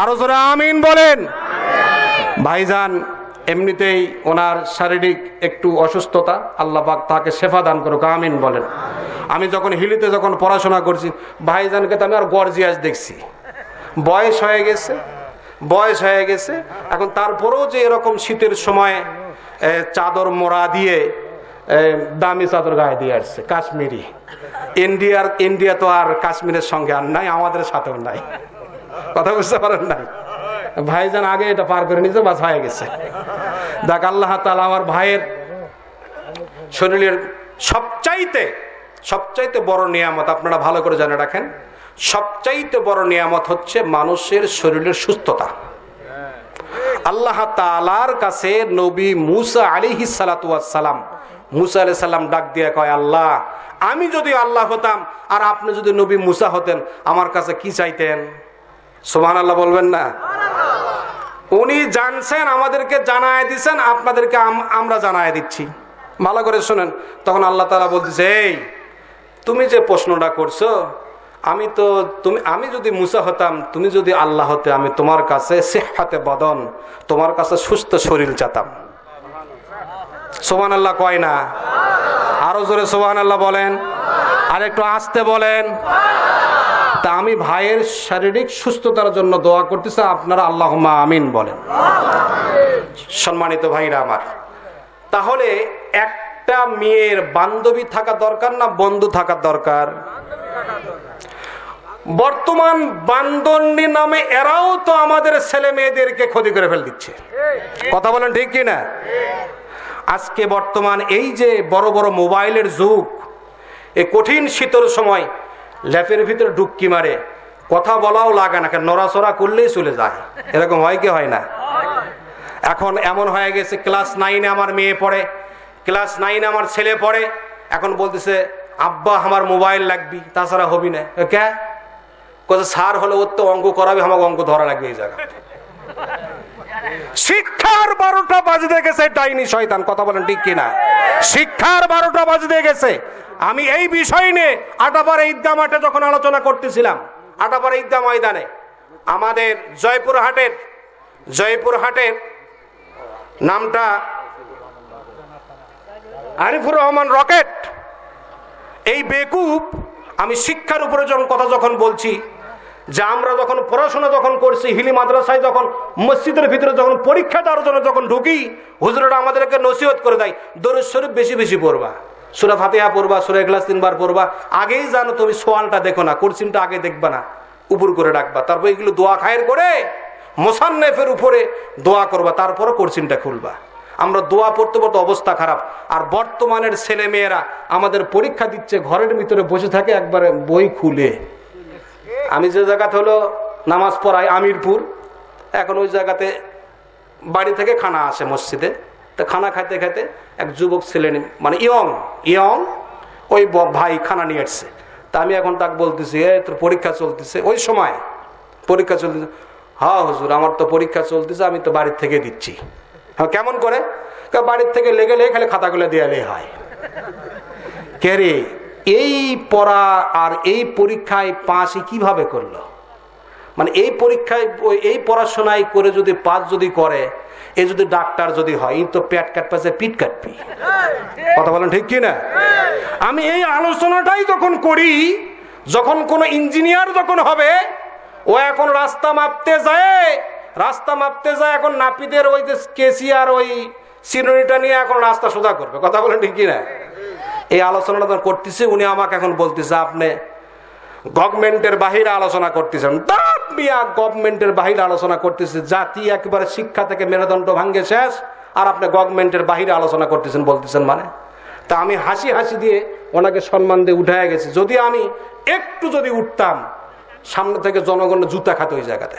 আরো জোরে আমিন বলেন। ভাইজান এমনিতেই ওনার শারীরিক একটু অসুস্থতা, আল্লাহ পাক তাকে শেফা দান করুক, আমিন বলেন। আমি যখন হিলিতে যখন পড়াশোনা করছি ভাইজানকে তো আমি আর গর্জিয়াস দেখছি, বয়স হয়ে গেছে এখন। তারপরেও যে এরকম শীতের সময় চাদর মোড়া দিয়ে দামি চাদর গায়ে দিয়ে আসছে, কাশ্মীরি। ইন্ডিয়া তো আর কাশ্মীরের সঙ্গে আর নাই, আমাদের সাথেও নাই, কথা বুঝতে পারেন নাই? ভাইজান আগে এটা পার করে নিয়েছে, বাস হয়ে গেছে। দেখ আল্লাহ তাআলা আমার ভাইয়ের শরীরের সবচাইতে বড় নিয়ামত, আপনারা ভালো করে জেনে রাখেন, সবচাইতে বড় নিয়ামত হচ্ছে মানুষের শরীরের সুস্থতা। আল্লাহ তাআলার কাছে নবী মুসা আলাইহিস সালাতু ওয়াস সালাম, মুসা আলাইহিস সালাম ডাক দিয়ে কয়, আল্লাহ আমি যদি আল্লাহ হতাম আর আপনি যদি নবী মুসা হতেন, আমার কাছে কি চাইতেন? সুবহানাল্লাহ বলবেন না? উনি জানছেন, আমাদেরকে জানায় দিচ্ছেন, আপনাদেরকে আমরা জানায় দিচ্ছি, ভালো করে শুনেন। তখন আল্লাহ তাআলা বলতেছে, এই তুমি যে প্রশ্নটা করছো, আমি যদি মুসা হতাম, তুমি যদি আল্লাহ হতে, আমি তোমার কাছে সিহহাতে বদন, তোমার কাছে সুস্থ শরীর চাতাম। সুবহানাল্লাহ কয় না? আরো জোরে সুবহানাল্লাহ বলেন, আর একটু আস্তে বলেন। তা আমি ভাইয়ের শারীরিক সুস্থতার জন্য দোয়া করতেছি, আপনারা আল্লাহুম্মা আমিন বলেন। সম্মানিত ভাইরা আমার, তাহলে একটা মেয়ের বান্ধবী থাকা দরকার না বন্ধু থাকা দরকার? বর্তমান বান্দরনি নামে এরাও তো আমাদের ছেলে মেয়েদেরকে ক্ষতি করে ফেল দিচ্ছে, কথা বলেন ঠিক কিনা? আজকে বর্তমান এই যে বড় বড় মোবাইলের যুগ, এই কঠিন শীতের সময় ল্যাপের ভিতরে ডুবকি মারে, কথা বলাও লাগে না, নড়াচড়া করলেই চলে যায়। এরকম হয় কি হয় না? এখন এমন হয়ে গেছে, ক্লাস 9-এ আমার মেয়ে পড়ে, ক্লাস 9-এ আমার ছেলে পড়ে, এখন বলতেছে আব্বা আমার মোবাইল লাগবি, তাছাড়া হবি না। কে কোথায় স্যার হলে ওর তো অঙ্ক করাবে, আমাকে অঙ্ক ধরা লাগবে এই জায়গা। শিক্ষার 12টা বাজতে গেছে, ডাইনি শয়তান, কথা বলেন ঠিক কিনা? শিক্ষার 12টা বাজতে গেছে। আমি এই বিষয় নিয়ে আটাপাড়া ঈদগাহ মাঠে যখন আলোচনা করতেছিলাম, আটাপাড়া ঈদগাহ ময়দানে আমাদের জয়পুরহাটের নামটা আরিফুর রহমান রকেট, এই বেকুব, আমি শিক্ষার উপরে যখন বলছি যে আমরা যখন পড়াশোনা করছি, হিলি মাদ্রাসায় যখন মসজিদের ভিতরে যখন পরীক্ষা দেওয়ার জন্য যখন ঢুকি, হুজুররা আমাদেরকে নসিহত করে দেয়, দরুদ শরীফ বেশি বেশি পড়বা, সূরা ফাতিহা পড়বা, সূরা ইখলাস 3 বার পড়বা। আগেই জানো তুমি সোয়ালটা দেখো না, কোরসিনটা আগে দেখবা না, উপর করে রাখবা, তারপর এগুলো দোয়া খায়ের করে মুসান্নেফের উপরে দোয়া করবা, তারপরে কোরসিনটা খুলবা। আমরা দোয়া পড়তে পড়তে অবস্থা খারাপ। আর বর্তমানের ছেলে মেয়েরা আমাদের পরীক্ষা দিচ্ছে, ঘরের ভিতরে বসে থাকে, একবারে বই খুলে। আমি যে জায়গাতে হলো নামাজ পড়াই আমিরপুর, এখন ওই জায়গাতে বাড়ি থেকে খানা আসে মসজিদে, তো খানা খাইতে খাইতে এক যুবক ছেলে, মানে ইয়ং ওই ভাই খানা নিয়ে আসছে। তা আমি এখন তাকে বলতেছি, তোর পরীক্ষা চলতেছে? ওই সময় পরীক্ষা চলতেছে? হ্যাঁ হুজুর, আমার তো পরীক্ষা চলতেছে, আমি তো বাড়ির থেকে দিচ্ছি। হ্যাঁ, কেমন করে? বাড়ির থেকে লেগে খালি খাতাগুলো দেয়ালে হয়। কে রে, এই পড়া আর এই পরীক্ষায় পাশই কিভাবে করলো? মানে এই পরীক্ষায় এই পড়াশোনায় করে যদি পাস যদি করে, এ যদি ডাক্তার যদি হয়, এই তো পেট কাটপাশে পিট কাটবি, কথা বলেন ঠিক কিনা? আমি এই আলোচনাটাই যখন করি, যখন কোনো ইঞ্জিনিয়ার যখন হবে, ও এখন রাস্তা মাপতে যায়, এখন নাপিতের ওই যে কেসি আর ওই সিরনিটা নিয়ে এখন রাস্তা সোজা করবে, কথা বলেন ঠিক কিনা? এই আলোচনাটা করতেছে, উনি আমাকে এখন বলতেছে আপনি গভর্নমেন্টের বাহিরে আলোচনা করতেছেন। গভর্নমেন্টের বাহিরে আলোচনা করতেছে, জাতি একেবারে শিক্ষা থেকে মেরুদণ্ড ভাঙ্গে শেষ, আর আপনি গভর্নমেন্টের বাহিরে আলোচনা করতেছেন বলতেছেন মানে? তা আমি হাসি দিয়ে ওনাকে সম্মান দিয়ে উঠায় গেছি। যদি আমি একটু যদি উঠতাম, সামনে থেকে জনগণ জুতা খাতে ওই জায়গাতে,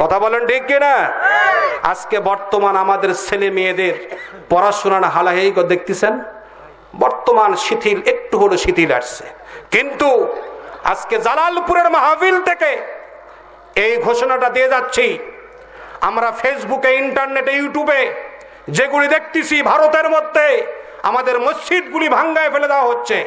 কথা বলেন ঠিক কিনা? আজকে বর্তমান আমাদের ছেলে মেয়েদের পড়াশোনার হালাহেই দেখতেছেন, বর্তমান শিথিল, একটু হলো শিথিল আসছে। কিন্তু আজকে জালালপুরের মাহফিল থেকে এই ঘোষণাটা দিয়ে যাচ্ছি, আমরা ফেসবুকে, ইন্টারনেটে, ইউটিউবে যেগুলি দেখতেছি, ভারতের মধ্যে আমাদের মসজিদগুলি ভাঙ্গায় ফেলে দেওয়া হচ্ছে।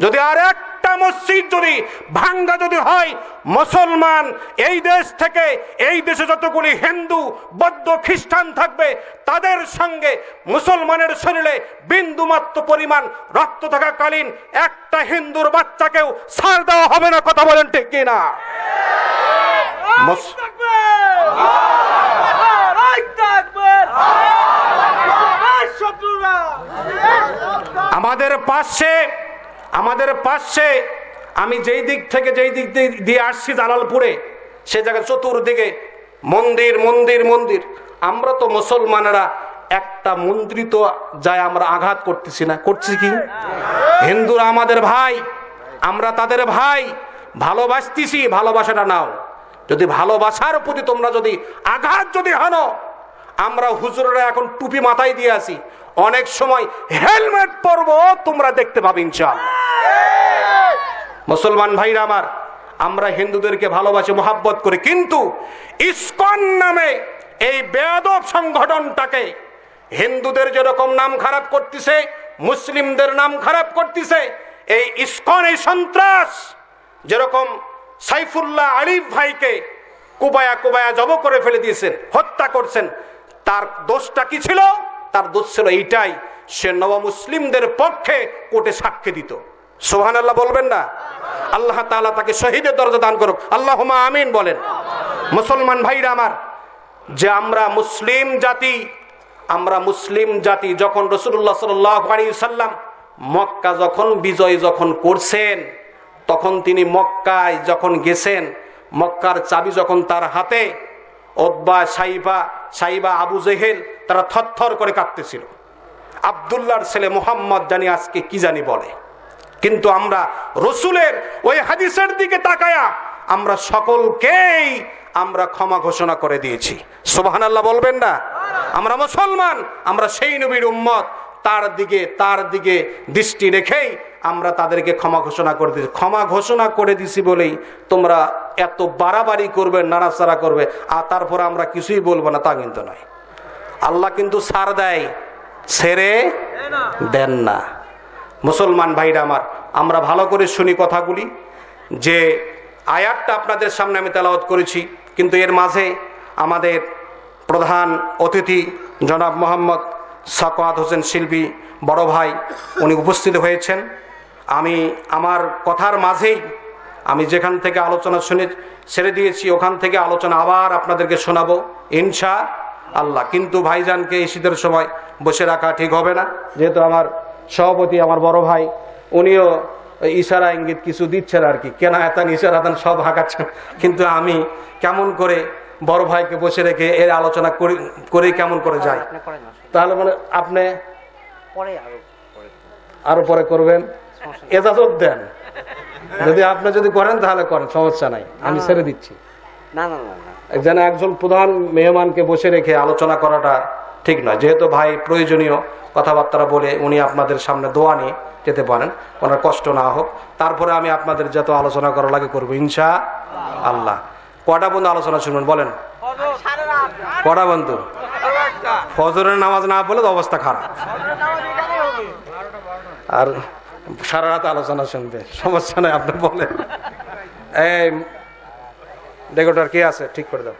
যদি আর একটা মসজিদ যদি ভাঙ্গা যদি হয়, মুসলমান এই দেশ থেকে, এই দেশে যতগুলি হিন্দু বৌদ্ধ খ্রিস্টান থাকবে তাদের সঙ্গে মুসলমানের শরীরে বিন্দুমাত্র পরিমাণ রক্ত থাকাকালীন একটা হিন্দুর বাচ্চাকেও ছাড় দেওয়া হবে না। কথা বলেন ঠিক কিনা? আমাদের পাশে আমি যেই দিক দিয়ে আসছি জালালপুরে, সে জায়গায় চতুর্দিকে মন্দির মন্দির মন্দির। আমরা তো মুসলমানেরা একটা মন্দির তো যায় আমরা আঘাত করতেছি না, করছি কি? হিন্দুরা আমাদের ভাই, আমরা তাদের ভাই, ভালোবাসতেছি, ভালোবাসাটা নাও। যদি ভালোবাসার প্রতি তোমরা যদি আঘাত যদি হানো, আমরা হুজুরেরা এখন টুপি মাথায় দিয়ে আসি, অনেক সময় হেলমেট পরবো, তোমরা দেখতে পাবে ইনশাআল্লাহ। মুসলমান ভাইরা আমার, আমরা হিন্দুদেরকে ভালোবাসি, মোহাব্বত করি, কিন্তু ইসকন নামে এই বেয়াদব সংগঠনটাকে হিন্দুদের যেরকম নাম খারাপ করতেছে, মুসলিমদের নাম খারাপ করতেছে, এই ইসকন এই সন্ত্রাস যেরকম সাইফুল্লাহ আলিফ ভাইকে কুবায়া জব করে ফেলে দিয়েছেন, হত্যা করছেন, তার দোষটা কি ছিল? তার দোষ ছিল এইটাই, সে নবমুসলিমদের পক্ষে কোর্টে সাক্ষী দিত। সুবহানাল্লাহ বলবেন না? আল্লাহ তাআলা তাকে শহীদের দরজা দান করুক, আল্লাহুম্মা আমিন বলেন। মুসলমান ভাইরা আমার, যে আমরা মুসলিম জাতি যখন রাসূলুল্লাহ সাল্লাল্লাহু আলাইহি সাল্লাম মক্কা যখন বিজয় যখন করছেন, তখন তিনি মক্কায় যখন গেছেন, মক্কার চাবি যখন তার হাতে, উতবা সাইবা আবু জেহেল তারা থরথর করে কাঁপতেছিল। আব্দুল্লাহর ছেলে মুহাম্মদ জানি আজকে কি জানি বলে, কিন্তু আমরা রসুলের ওই হাদিসের দিকে তাকায়া আমরা সকলকেই আমরা ক্ষমা ঘোষণা করে দিয়েছি। সুবহানাল্লাহ বলবেন না? আমরা মুসলমান, আমরা সেই নবীর উম্মত, তার দিকে দৃষ্টি রেখেই আমরা তাদেরকে ক্ষমা ঘোষণা করে দিয়েছি। ক্ষমা ঘোষণা করে দিছি বলেই তোমরা এত বাড়াবাড়ি করবে, নাড়াচাড়া করবে, আর তারপর আমরা কিছুই বলবো না, তা কিন্তু নয়। আল্লাহ কিন্তু ছাড় দেয়, ছেড়ে দেন না। মুসলমান ভাইরা আমার, আমরা ভালো করে শুনি কথাগুলি। যে আয়াতটা আপনাদের সামনে আমি তেলাওয়াত করেছি, কিন্তু এর মাঝে আমাদের প্রধান অতিথি জনাব মোহাম্মদ সাকাওয়াত হোসেন শিল্পী বড় ভাই, উনি উপস্থিত হয়েছেন। আমি আমার কথার মাঝেই আমি যেখান থেকে আলোচনা ছেড়ে দিয়েছি, ওখান থেকে আলোচনা আবার আপনাদেরকে শোনাবো ইনশাআল্লাহ। কিন্তু ভাইজানকে এই শীতের সময় বসে রাখা ঠিক হবে না, যেহেতু আমার সভাপতি আমার বড় ভাই, উনিও ইশারা ইঙ্গিত কিছু দিচ্ছেন আর কি, কেনায়াতান ইশারাতান সব হাঁকাচ্ছেন, কিন্তু আমি কেমন করে বড় ভাইকে বসে রেখে এর আলোচনা করে কেমন করে যাই? তাহলে মানে আপনি আরো পরে করবেন, এজাজত দেন। যদি আপনি যদি করেন তাহলে করেন, সমস্যা নাই, আমি ছেড়ে দিচ্ছি। যেন একজন প্রধান মেহমানকে বসে রেখে আলোচনা করাটা ঠিক নয়। যেহেতু ভাই প্রয়োজনীয় কথাবার্তা বলে উনি আপনাদের সামনে দোয়া নিয়ে যেতে পারেন, ওনার কষ্ট না হোক। তারপরে আমি আপনাদের যত আলোচনা করা লাগে করবো ইনশাআল্লাহ। কটা বন্ধু আলোচনা শুনবেন বলেন? কটা বন্ধু? ফজরের নামাজ না পড়লে অবস্থা খারাপ, আর সারা রাত আলোচনা শুনবে, সমস্যা নাই, আপনি বলেন। এই ডেকোটার কে আছে ঠিক করে দাও।